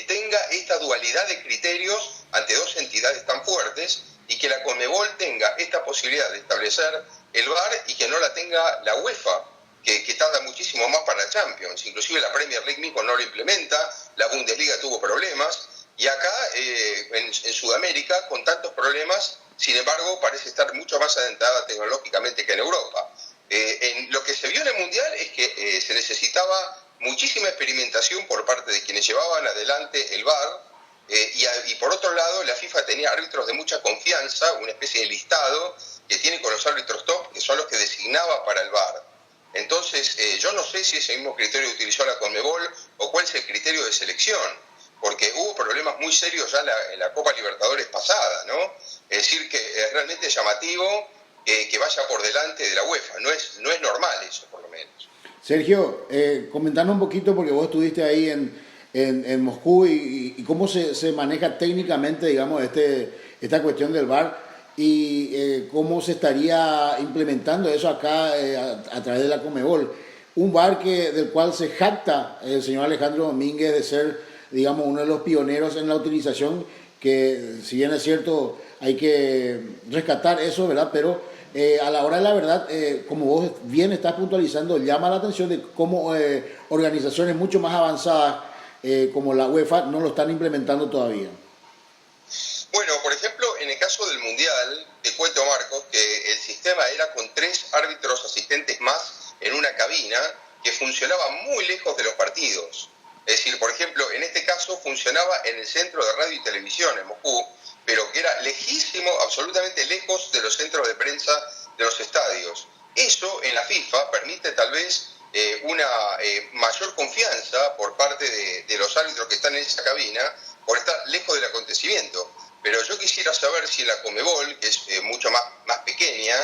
tenga esta dualidad de criterios ante dos entidades tan fuertes, y que la Conmebol tenga esta posibilidad de establecer el VAR y que no la tenga la UEFA, que tarda muchísimo más para la Champions. Inclusive la Premier League mismo no lo implementa, la Bundesliga tuvo problemas, y acá en Sudamérica, con tantos problemas, sin embargo, parece estar mucho más adentrada tecnológicamente que en Europa. En lo que se vio en el Mundial es que se necesitaba muchísima experimentación por parte de quienes llevaban adelante el VAR, y por otro lado, la FIFA tenía árbitros de mucha confianza, una especie de listado que tiene con los árbitros top, que son los que designaba para el VAR. Entonces, yo no sé si ese mismo criterio utilizó la Conmebol o cuál es el criterio de selección, porque hubo problemas muy serios ya en la Copa Libertadores pasada, ¿no? Es decir, que es realmente llamativo que vaya por delante de la UEFA. No es normal eso, por lo menos.
Sergio, comentanos un poquito, porque vos estuviste ahí en Moscú y cómo se maneja técnicamente, digamos, esta cuestión del VAR y cómo se estaría implementando eso acá a través de la Conmebol. Un VAR del cual se jacta el señor Alejandro Domínguez de ser, digamos, uno de los pioneros en la utilización, que si bien es cierto hay que rescatar eso, ¿verdad? Pero a la hora de la verdad, como vos bien estás puntualizando, llama la atención de cómo organizaciones mucho más avanzadas como la UEFA no lo están implementando todavía.
Bueno, por ejemplo, en el caso del Mundial, te cuento, Marcos, que el sistema era con 3 árbitros asistentes más en una cabina que funcionaba muy lejos de los partidos. Es decir, por ejemplo, en este caso funcionaba en el centro de radio y televisión en Moscú, pero que era lejísimo, absolutamente lejos de los centros de prensa de los estadios. Eso en la FIFA permite tal vez una mayor confianza por parte de los árbitros que están en esa cabina por estar lejos del acontecimiento. Pero yo quisiera saber si la Conmebol, que es mucho más pequeña,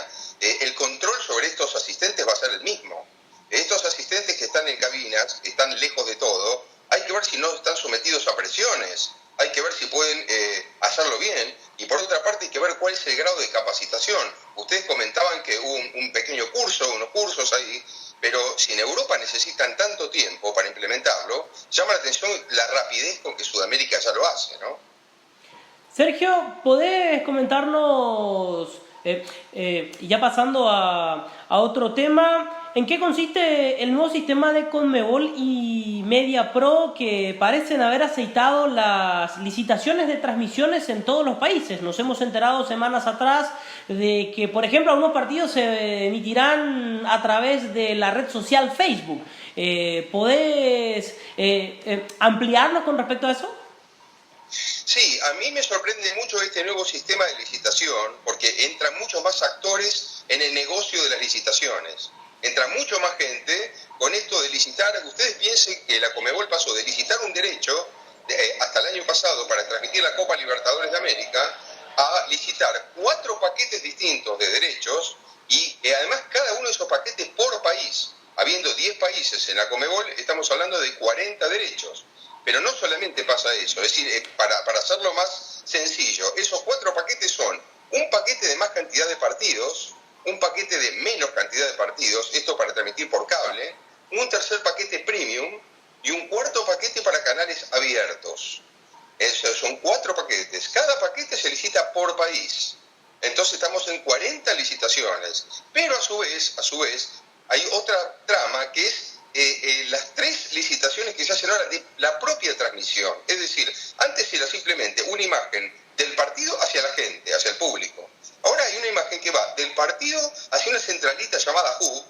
el control sobre estos asistentes va a ser el mismo. Estos asistentes que están en cabinas, que están lejos de todo, hay que ver si no están sometidos a presiones, hay que ver si pueden hacerlo bien, y por otra parte hay que ver cuál es el grado de capacitación. Ustedes comentaban que hubo un pequeño curso, unos cursos ahí, pero si en Europa necesitan tanto tiempo para implementarlo, llama la atención la rapidez con que Sudamérica ya lo hace, ¿no?
Sergio, ¿podés comentarnos, ya pasando a otro tema, en qué consiste el nuevo sistema de Conmebol y MediaPro que parecen haber aceitado las licitaciones de transmisiones en todos los países? Nos hemos enterado semanas atrás de que, por ejemplo, algunos partidos se emitirán a través de la red social Facebook. ¿Podés ampliarnos con respecto a eso?
Sí, a mí me sorprende mucho este nuevo sistema de licitación porque entran muchos más actores en el negocio de las licitaciones. Entra mucho más gente con esto de licitar. Ustedes piensen que la Conmebol pasó de licitar un derecho hasta el año pasado para transmitir la Copa Libertadores de América a licitar 4 paquetes distintos de derechos y además cada uno de esos paquetes por país. Habiendo 10 países en la Conmebol, estamos hablando de 40 derechos. Pero no solamente pasa eso, es decir, para hacerlo más sencillo, esos 4 paquetes son un paquete de más cantidad de partidos, un paquete de menos cantidad de partidos, esto para transmitir por cable, un tercer paquete premium y un cuarto paquete para canales abiertos. Esos son 4 paquetes. Cada paquete se licita por país. Entonces estamos en 40 licitaciones. Pero a su vez, hay otra trama que es las 3 licitaciones que se hacen ahora de la propia transmisión. Es decir, antes era simplemente una imagen del partido hacia la gente, hacia el público. Ahora hay una imagen que va del partido hacia una centralita llamada Hub,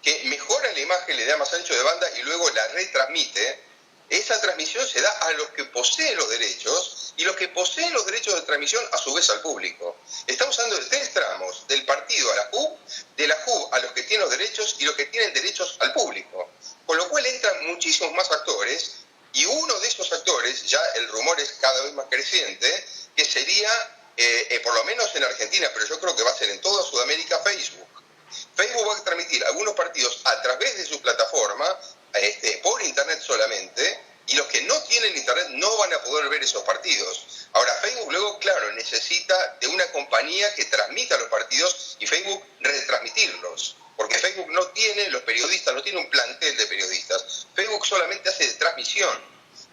que mejora la imagen, le da más ancho de banda y luego la retransmite. Esa transmisión se da a los que poseen los derechos y los que poseen los derechos de transmisión a su vez al público. Estamos hablando de 3 tramos, del partido a la Hub, de la Hub a los que tienen los derechos y los que tienen derechos al público. Con lo cual entran muchísimos más actores y uno de esos actores, ya el rumor es cada vez más creciente, que sería, por lo menos en Argentina, pero yo creo que va a ser en toda Sudamérica, Facebook. Facebook va a transmitir algunos partidos a través de su plataforma, por internet solamente, y los que no tienen internet no van a poder ver esos partidos. Ahora, Facebook luego, claro, necesita de una compañía que transmita los partidos y Facebook retransmitirlos. Porque Facebook no tiene los periodistas, no tiene un plantel de periodistas. Facebook solamente hace de transmisión,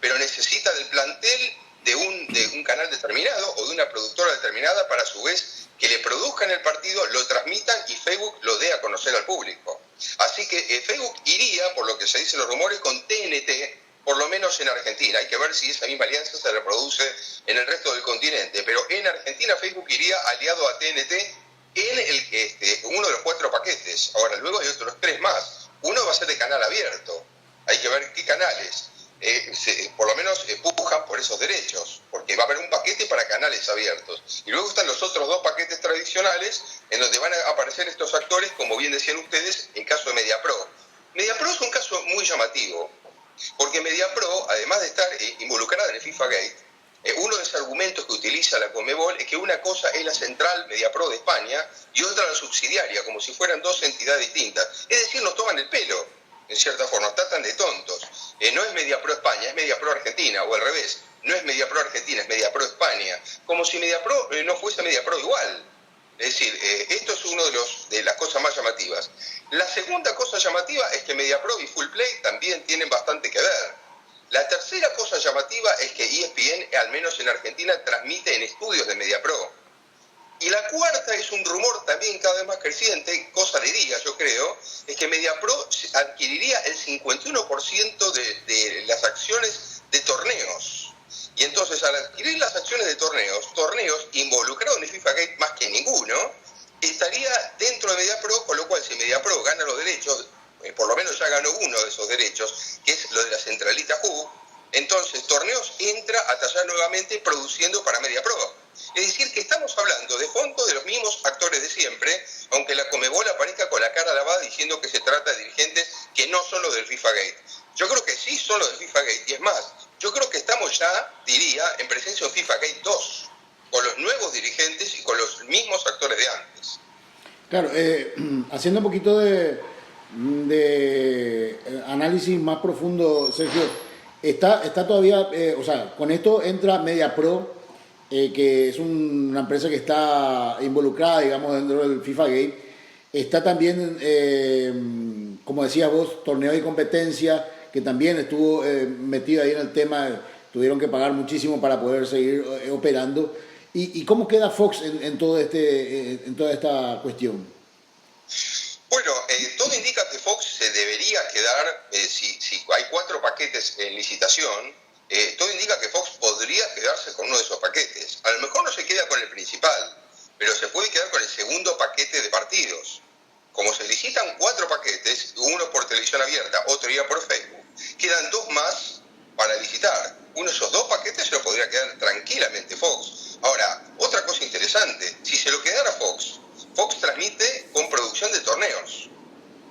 pero necesita del plantel de un canal determinado o de una productora determinada para a su vez que le produzcan el partido, lo transmitan y Facebook lo dé a conocer al público. Así que Facebook iría, por lo que se dicen los rumores, con TNT, por lo menos en Argentina. Hay que ver si esa misma alianza se reproduce en el resto del continente. Pero en Argentina Facebook iría aliado a TNT en uno de los 4 paquetes. Ahora, luego hay otros 3 más. Uno va a ser de canal abierto. Hay que ver qué canales. Por lo menos pujan por esos derechos, porque va a haber un paquete para canales abiertos. Y luego están los otros 2 paquetes tradicionales en donde van a aparecer estos actores, como bien decían ustedes, en caso de MediaPro. MediaPro es un caso muy llamativo, porque MediaPro, además de estar involucrada en el FIFA Gate, uno de los argumentos que utiliza la Conmebol es que una cosa es la central MediaPro de España y otra la subsidiaria, como si fueran 2 entidades distintas. Es decir, nos toman el pelo, en cierta forma, tratan de tontos. No es MediaPro España, es MediaPro Argentina, o al revés, no es MediaPro Argentina, es MediaPro España, como si MediaPro no fuese MediaPro igual. Es decir, esto es uno de las cosas más llamativas. La segunda cosa llamativa es que MediaPro y Fullplay también tienen bastante que ver. La tercera cosa llamativa es que ESPN, al menos en Argentina, transmite en estudios de MediaPro. Y la cuarta es un rumor también cada vez más creciente, cosa de días yo creo, es que MediaPro adquiriría el 51% de las acciones de torneos. Y entonces al adquirir las acciones de torneos involucrados en el FIFA Gate más que ninguno, estaría dentro de MediaPro, con lo cual si MediaPro gana los derechos, por lo menos ya ganó uno de esos derechos, que es lo de la centralita Hub, entonces Torneos entra a tallar nuevamente produciendo para MediaPro. Es decir, que estamos hablando de fondo de los mismos actores de siempre, aunque la Conmebol aparezca con la cara lavada diciendo que se trata de dirigentes que no son los del FIFA Gate. Yo creo que sí son los del FIFA Gate, y es más, yo creo que estamos ya, diría, en presencia de un FIFA Gate 2, con los nuevos dirigentes y con los mismos actores de antes.
Claro, haciendo un poquito de análisis más profundo, Sergio, está todavía, o sea, con esto entra MediaPro, que es una empresa que está involucrada, digamos, dentro del FIFA Gate. Está también, como decías vos, torneo y competencia, que también estuvo metido ahí en el tema, tuvieron que pagar muchísimo para poder seguir operando. ¿Y cómo queda Fox en toda esta cuestión?
Bueno, todo indica que Fox se debería quedar, si hay 4 paquetes en licitación, todo indica que Fox podría quedarse con uno de esos paquetes. A lo mejor no se queda con el principal, pero se puede quedar con el segundo paquete de partidos. Como se licitan 4 paquetes, uno por televisión abierta, otro ya por Facebook, quedan 2 más para licitar. Uno de esos 2 paquetes se lo podría quedar tranquilamente Fox. Ahora, otra cosa interesante, si se lo quedara Fox transmite con producción de torneos.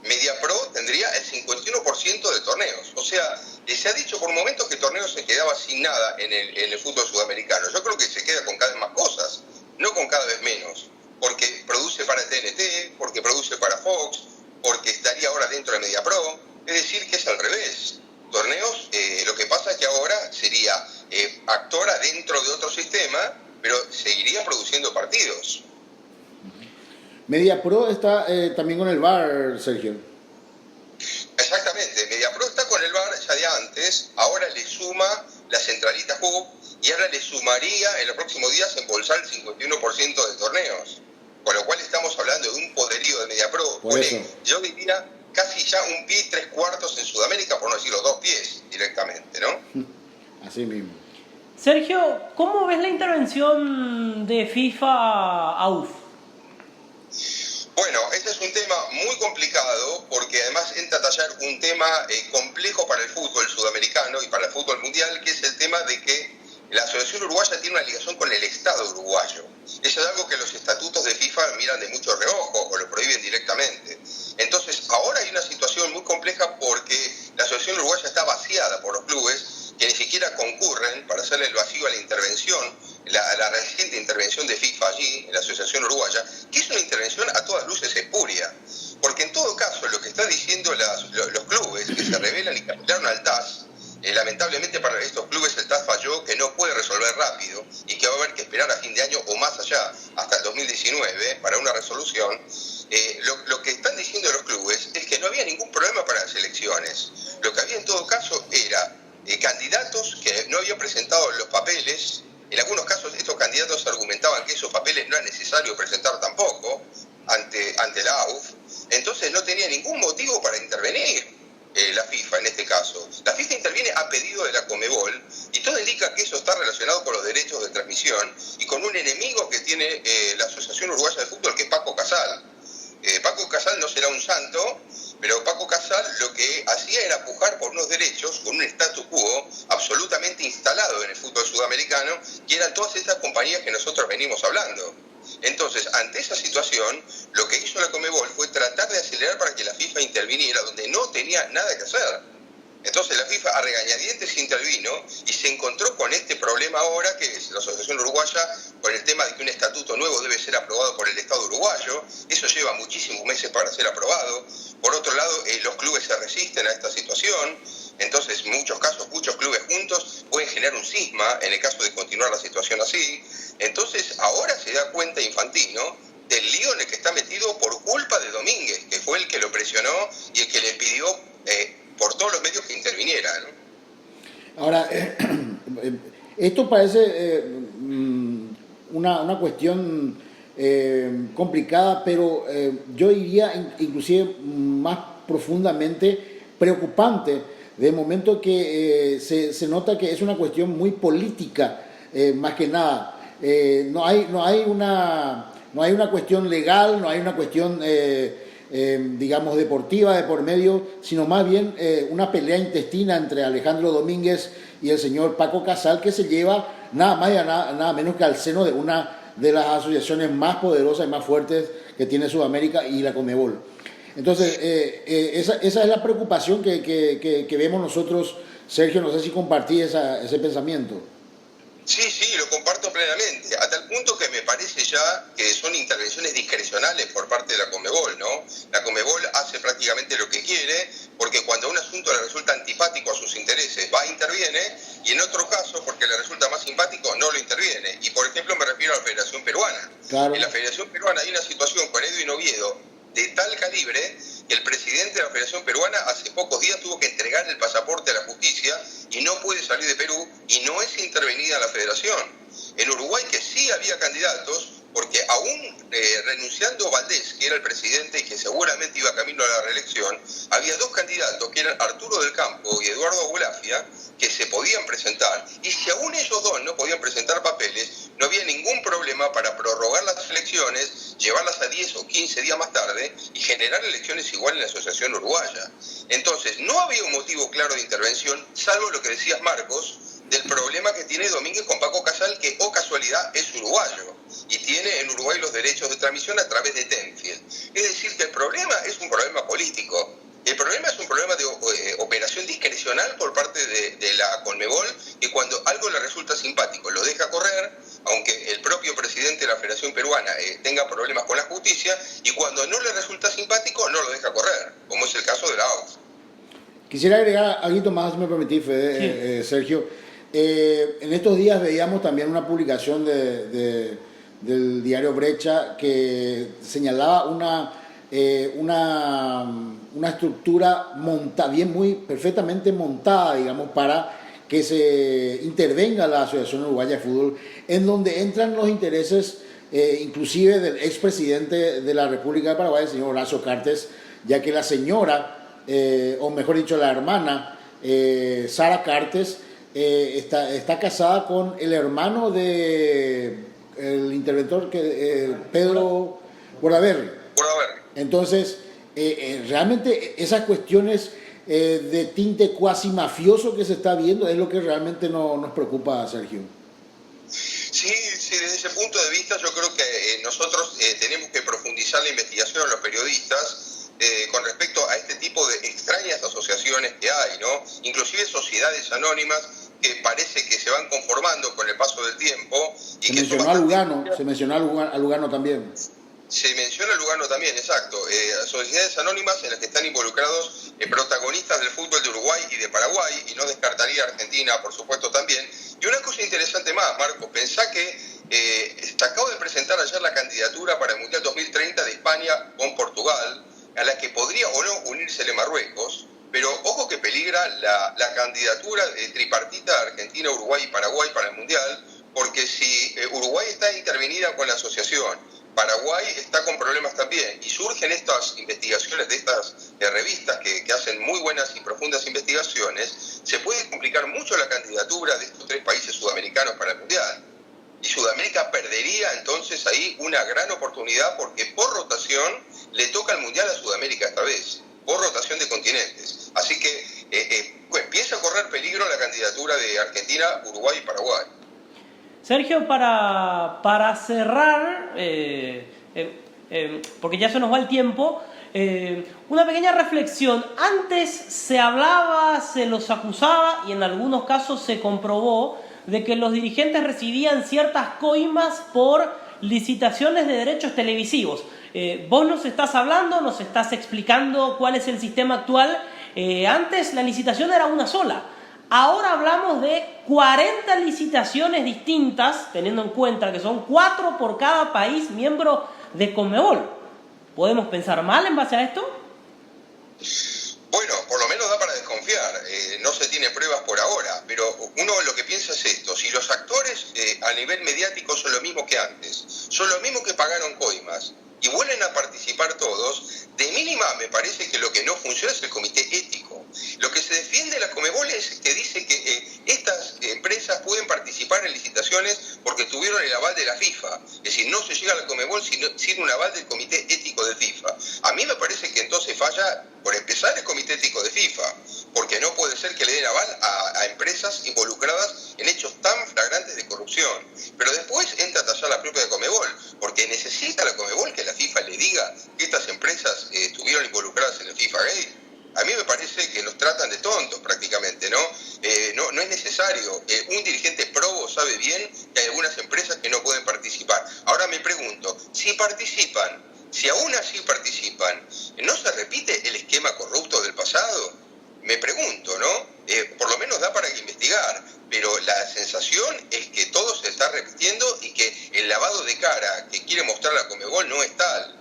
MediaPro tendría el 51% de torneos. O sea, se ha dicho por momentos que Torneos se quedaba sin nada en el fútbol sudamericano. Yo creo que se queda con cada vez más cosas, no con cada vez menos. Porque produce para TNT, porque produce para Fox, porque estaría ahora dentro de MediaPro. Es decir, que es al revés. Torneos, lo que pasa es que ahora sería actora dentro de otro sistema, pero seguiría produciendo partidos.
MediaPro está también con el VAR, Sergio.
Exactamente, MediaPro está con el VAR ya de antes, ahora le suma la centralita Hub y ahora le sumaría en los próximos días embolsar el 51% de torneos. Con lo cual estamos hablando de un poderío de MediaPro. Yo diría casi ya un pie y 3/4 en Sudamérica, por no decir los 2 pies directamente, ¿no?
Así mismo.
Sergio, ¿cómo ves la intervención de FIFA a UF?
Bueno, este es un tema muy complicado porque además entra a tallar un tema complejo para el fútbol sudamericano y para el fútbol mundial, que es el tema de que la Asociación Uruguaya tiene una ligación con el Estado uruguayo. Eso es algo que los estatutos de FIFA miran de mucho reojo o lo prohíben directamente. Entonces, ahora hay una situación muy compleja porque la Asociación Uruguaya está vaciada por los clubes que ni siquiera concurren para hacerle el vacío a la intervención, la reciente intervención de FIFA allí, en la Asociación Uruguaya, que es una intervención a todas luces espuria. Porque en todo caso, lo que están diciendo los clubes que se rebelan y que apelaron al TAS, lamentablemente para estos clubes el TAS falló, que no puede resolver rápido y que va a haber que esperar a fin de año o más allá, hasta el 2019, para una resolución. Lo que están diciendo los clubes es que no había ningún problema para las elecciones. Lo que había en todo caso era candidatos que no habían presentado los papeles. En algunos casos estos candidatos argumentaban que esos papeles no era necesario presentar tampoco ante la AUF. Entonces no tenía ningún motivo para intervenir la FIFA en este caso. La FIFA interviene a pedido de la Conmebol y todo indica que eso está relacionado con los derechos de transmisión y con un enemigo que tiene la Asociación Uruguaya de Fútbol, que es Paco Casal. Paco Casal no será un santo, pero Paco Casal lo que hacía era pujar por unos derechos con un status quo absolutamente instalado en el fútbol sudamericano, que eran todas estas compañías que nosotros venimos hablando. Entonces, ante esa situación, lo que hizo la Conmebol fue tratar de acelerar para que la FIFA interviniera donde no tenía nada que hacer. Entonces la FIFA a regañadientes intervino y se encontró con este problema ahora, que es la Asociación Uruguaya, con el tema de que un estatuto nuevo debe ser aprobado por el Estado uruguayo. Eso lleva muchísimos meses para ser aprobado. Por otro lado, los clubes se resisten a esta situación. Entonces, en muchos casos, muchos clubes juntos pueden generar un cisma en el caso de continuar la situación así. Entonces, ahora se da cuenta Infantino del lío en el que está metido por culpa de Domínguez, que fue el que lo presionó y el que le pidió por todos los medios que interviniera, ¿no?
Ahora, esto parece una cuestión complicada, pero yo diría inclusive más profundamente preocupante, de momento que se nota que es una cuestión muy política, más que nada. No hay una cuestión legal, no hay una cuestión digamos deportiva de por medio, sino más bien una pelea intestina entre Alejandro Domínguez y el señor Paco Casal, que se lleva nada más y nada menos que al seno de una de las asociaciones más poderosas y más fuertes que tiene Sudamérica y la Conmebol. Entonces, esa es la preocupación que vemos nosotros. Sergio, no sé si compartí ese pensamiento.
Sí, lo comparto plenamente, a tal punto que me parece ya que son intervenciones discrecionales por parte de la Conmebol, ¿no? La Conmebol hace prácticamente lo que quiere, porque cuando un asunto le resulta antipático a sus intereses, va e interviene, y en otro caso, porque le resulta más simpático, no lo interviene. Y por ejemplo me refiero a la Federación Peruana.
Claro.
En la Federación Peruana hay una situación con Edwin Oviedo de tal calibre que el presidente de la Federación Peruana hace pocos días tuvo que entregar el pasaporte a la justicia y no puede salir de Perú y no es intervenida la federación. En Uruguay que sí había candidatos, porque aún renunciando Valdés, que era el presidente y que seguramente iba camino a la reelección, había dos candidatos, que eran Arturo del Campo y Eduardo Abulafia, que se podían presentar. Y si aún ellos dos no podían presentar papeles, no había ningún problema para prorrogar las elecciones, llevarlas a 10 o 15 días más tarde y generar elecciones igual en la Asociación Uruguaya. Entonces, no había un motivo claro de intervención, salvo lo que decías, Marcos, del problema que tiene Domínguez con Paco Casal, que, oh casualidad, es uruguayo y tiene en Uruguay los derechos de transmisión a través de Tenfield. Es decir, que el problema es un problema político. El problema es un problema de operación discrecional por parte de la Conmebol, que cuando algo le resulta simpático lo deja correr, aunque el propio presidente de la Federación Peruana tenga problemas con la justicia, y cuando no le resulta simpático no lo deja correr, como es el caso de la AUF.
Quisiera agregar algo más, si me permitís, Fede, sí. Sergio. En estos días veíamos también una publicación del diario Brecha que señalaba una estructura perfectamente montada, digamos, para que se intervenga la Asociación Uruguaya de Fútbol, en donde entran los intereses inclusive del expresidente de la República de Paraguay, el señor Horacio Cartes, ya que la señora, o mejor dicho, la hermana, Sara Cartes, está casada con el hermano de el interventor, Pedro Bordaberry. Entonces, realmente esas cuestiones de tinte cuasi mafioso que se está viendo es lo que realmente nos preocupa, Sergio.
Sí, desde ese punto de vista yo creo que nosotros tenemos que profundizar la investigación de los periodistas con respecto a este tipo de extrañas asociaciones que hay, ¿no? Inclusive sociedades anónimas que parece que se van conformando con el paso del tiempo. Y
se mencionó a Lugano también.
Se menciona a Lugano también, exacto. Sociedades anónimas en las que están involucrados protagonistas del fútbol de Uruguay y de Paraguay, y no descartaría Argentina, por supuesto, también. Y una cosa interesante más, Marco, pensá que se acabo de presentar ayer la candidatura para el Mundial 2030 de España con Portugal, a la que podría o no unírsele Marruecos, pero ojo que peligra la candidatura tripartita de Argentina, Uruguay y Paraguay para el Mundial, porque si Uruguay está intervenida con la asociación, Paraguay está con problemas también, y surgen estas investigaciones de estas revistas que hacen muy buenas y profundas investigaciones, se puede complicar mucho la candidatura de estos tres países sudamericanos para el Mundial. Y Sudamérica perdería entonces ahí una gran oportunidad, porque por rotación le toca el Mundial a Sudamérica esta vez, por rotación de continentes. Así que empieza a correr peligro la candidatura de Argentina, Uruguay y Paraguay.
Sergio, para cerrar, porque ya se nos va el tiempo, una pequeña reflexión. Antes se hablaba, se los acusaba y en algunos casos se comprobó de que los dirigentes recibían ciertas coimas por licitaciones de derechos televisivos. Vos nos estás hablando, nos estás explicando cuál es el sistema actual. Antes la licitación era una sola. Ahora hablamos de 40 licitaciones distintas, teniendo en cuenta que son 4 por cada país miembro de Conmebol. ¿Podemos pensar mal en base a esto?
Bueno, por lo menos da para desconfiar. No se tiene pruebas por ahora, pero uno lo que piensa es esto: si los actores a nivel mediático son lo mismo que antes, son los mismos que pagaron coimas y vuelven a participar todos, de mínima me parece que lo que no funciona es el comité ético. Lo que se defiende la Conmebol es que dice que estas empresas pueden participar en licitaciones porque tuvieron el aval de la FIFA. Es decir, no se llega a la Conmebol sin un aval del comité ético de FIFA. A mí me parece que entonces falla, por empezar, el comité ético de FIFA, porque no puede ser que le den aval a empresas involucradas en hechos tan flagrantes de corrupción. Pero después entra a tallar la propia Conmebol, porque necesita la Conmebol que la FIFA le diga que estas empresas estuvieron involucradas en el FIFA Gate. A mí me parece que nos tratan de tontos prácticamente, ¿no? No es necesario. Un dirigente probo sabe bien que hay algunas empresas que no pueden participar. Ahora me pregunto, si participan, si aún así participan, ¿no se repite el esquema corrupto del pasado? Me pregunto, ¿no? Por lo menos da para investigar, pero la sensación es que todo se está repitiendo y que el lavado de cara que quiere mostrar la Conmebol no es tal.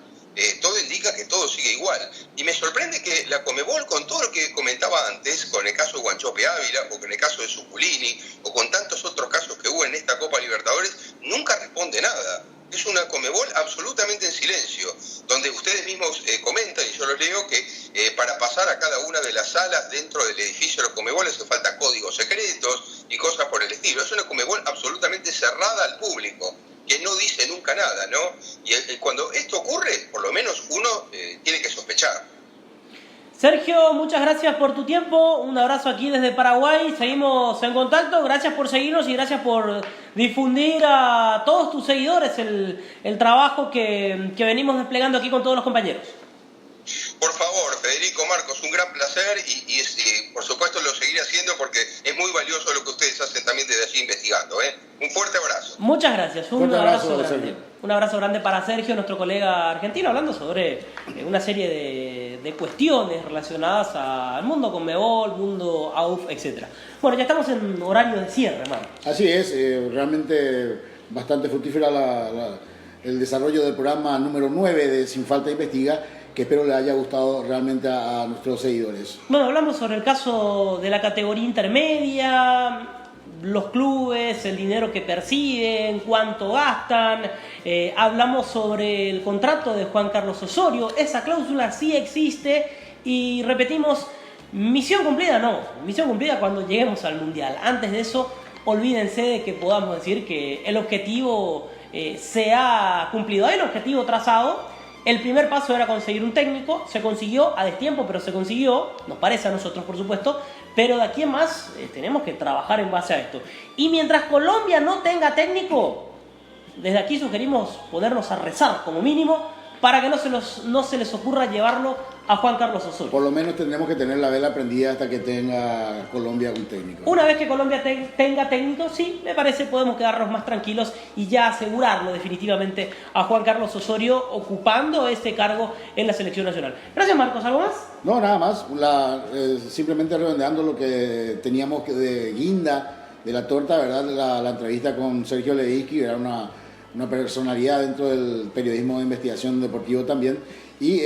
Todo indica que todo sigue igual. Y me sorprende que la Conmebol, con todo lo que comentaba antes, con el caso de Guanchope Ávila, o con el caso de Zuculini, o con tantos otros casos que hubo en esta Copa Libertadores, es una Conmebol absolutamente en silencio, donde ustedes mismos comentan, y yo lo leo, que para pasar a cada una de las salas dentro del edificio de los Conmebol hace falta códigos secretos y cosas por el estilo. Es una Conmebol absolutamente cerrada al público, que no dice nunca nada, ¿no? Y cuando esto ocurre, por lo menos uno tiene que sospechar.
Sergio, muchas gracias por tu tiempo, un abrazo aquí desde Paraguay, seguimos en contacto, gracias por seguirnos y gracias por difundir a todos tus seguidores el trabajo que venimos desplegando aquí con todos los compañeros.
Por favor, Federico, Marcos, un gran placer y por supuesto lo seguiré haciendo porque es muy valioso lo que ustedes hacen también desde allí investigando. Un fuerte abrazo.
Muchas gracias, un
Fuerte
abrazo
abrazo,
grande.
Sergio.
Un abrazo grande para Sergio, nuestro colega argentino, hablando sobre una serie de cuestiones relacionadas al mundo Conmebol, mundo AUF, etc. Bueno, ya estamos en horario de cierre, hermano.
Así es, realmente bastante fructífera el desarrollo del programa número 9 de Sin Falta Investiga, que espero le haya gustado realmente a nuestros seguidores.
Bueno, hablamos sobre el caso de la categoría intermedia, los clubes, el dinero que perciben, cuánto gastan, hablamos sobre el contrato de Juan Carlos Osorio, esa cláusula sí existe y repetimos, misión cumplida no, misión cumplida cuando lleguemos al Mundial. Antes de eso, olvídense de que podamos decir que el objetivo se ha cumplido. Hay un objetivo trazado. El primer paso era conseguir un técnico, se consiguió a destiempo, pero se consiguió, nos parece a nosotros por supuesto, pero de aquí en más tenemos que trabajar en base a esto. Y mientras Colombia no tenga técnico, desde aquí sugerimos ponernos a rezar como mínimo para que no se les ocurra llevarlo a Juan Carlos Osorio.
Por lo menos tendremos que tener la vela prendida hasta que tenga Colombia un técnico.
Una vez que Colombia tenga técnico, sí, me parece podemos quedarnos más tranquilos y ya asegurarlo definitivamente a Juan Carlos Osorio ocupando este cargo en la selección nacional. Gracias, Marcos. ¿Algo más?
No, nada más. Simplemente redondeando lo que teníamos de guinda de la torta, ¿verdad? La entrevista con Sergio Leditsky, era una personalidad dentro del periodismo de investigación deportivo también, y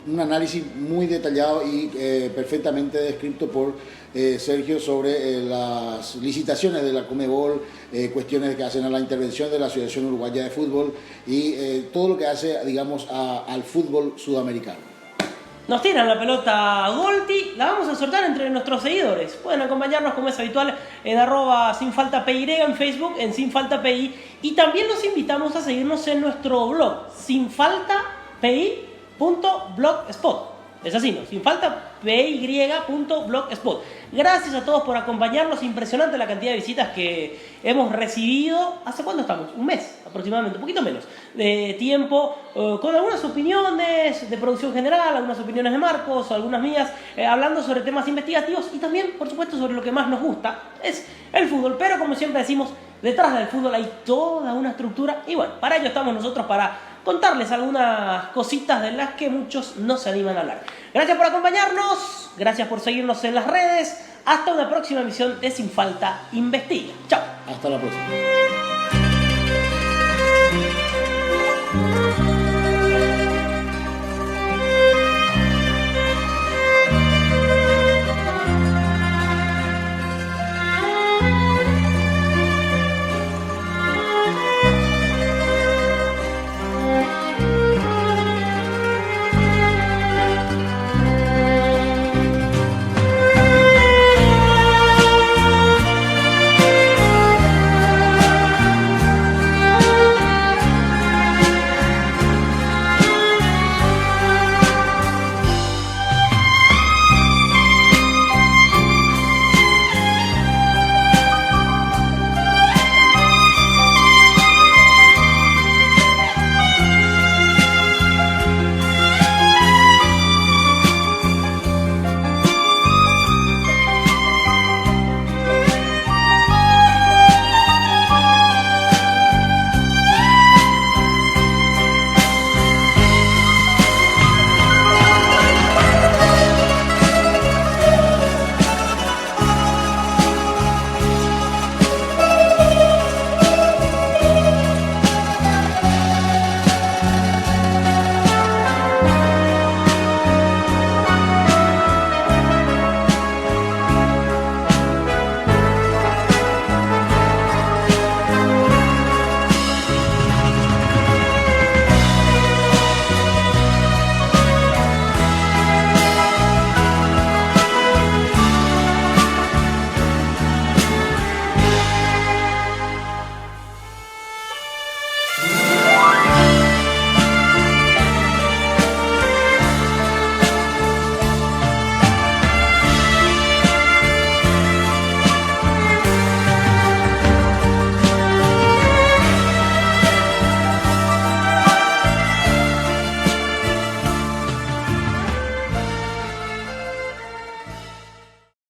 un análisis muy detallado y perfectamente descrito por Sergio sobre las licitaciones de la Conmebol, cuestiones que hacen a la intervención de la Asociación Uruguaya de Fútbol y todo lo que hace, digamos, al fútbol sudamericano.
Nos tiran la pelota Golti, la vamos a sortear entre nuestros seguidores. Pueden acompañarnos como es habitual en @sinfaltaPY en Facebook, en SinFaltaPY, y también los invitamos a seguirnos en nuestro blog, sinfaltapy.blogspot. Es así, ¿no? sinfaltapy.blogspot. Gracias a todos por acompañarnos. Impresionante la cantidad de visitas que hemos recibido. ¿Hace cuánto estamos? Un mes aproximadamente, un poquito menos de tiempo, con algunas opiniones de producción general, algunas opiniones de Marcos, algunas mías, hablando sobre temas investigativos y también, por supuesto, sobre lo que más nos gusta, es el fútbol. Pero como siempre decimos, detrás del fútbol hay toda una estructura y bueno, para ello estamos nosotros, para contarles algunas cositas de las que muchos no se animan a hablar. Gracias por acompañarnos, gracias por seguirnos en las redes. Hasta una próxima emisión de Sin Falta Investiga. Chao.
Hasta la próxima.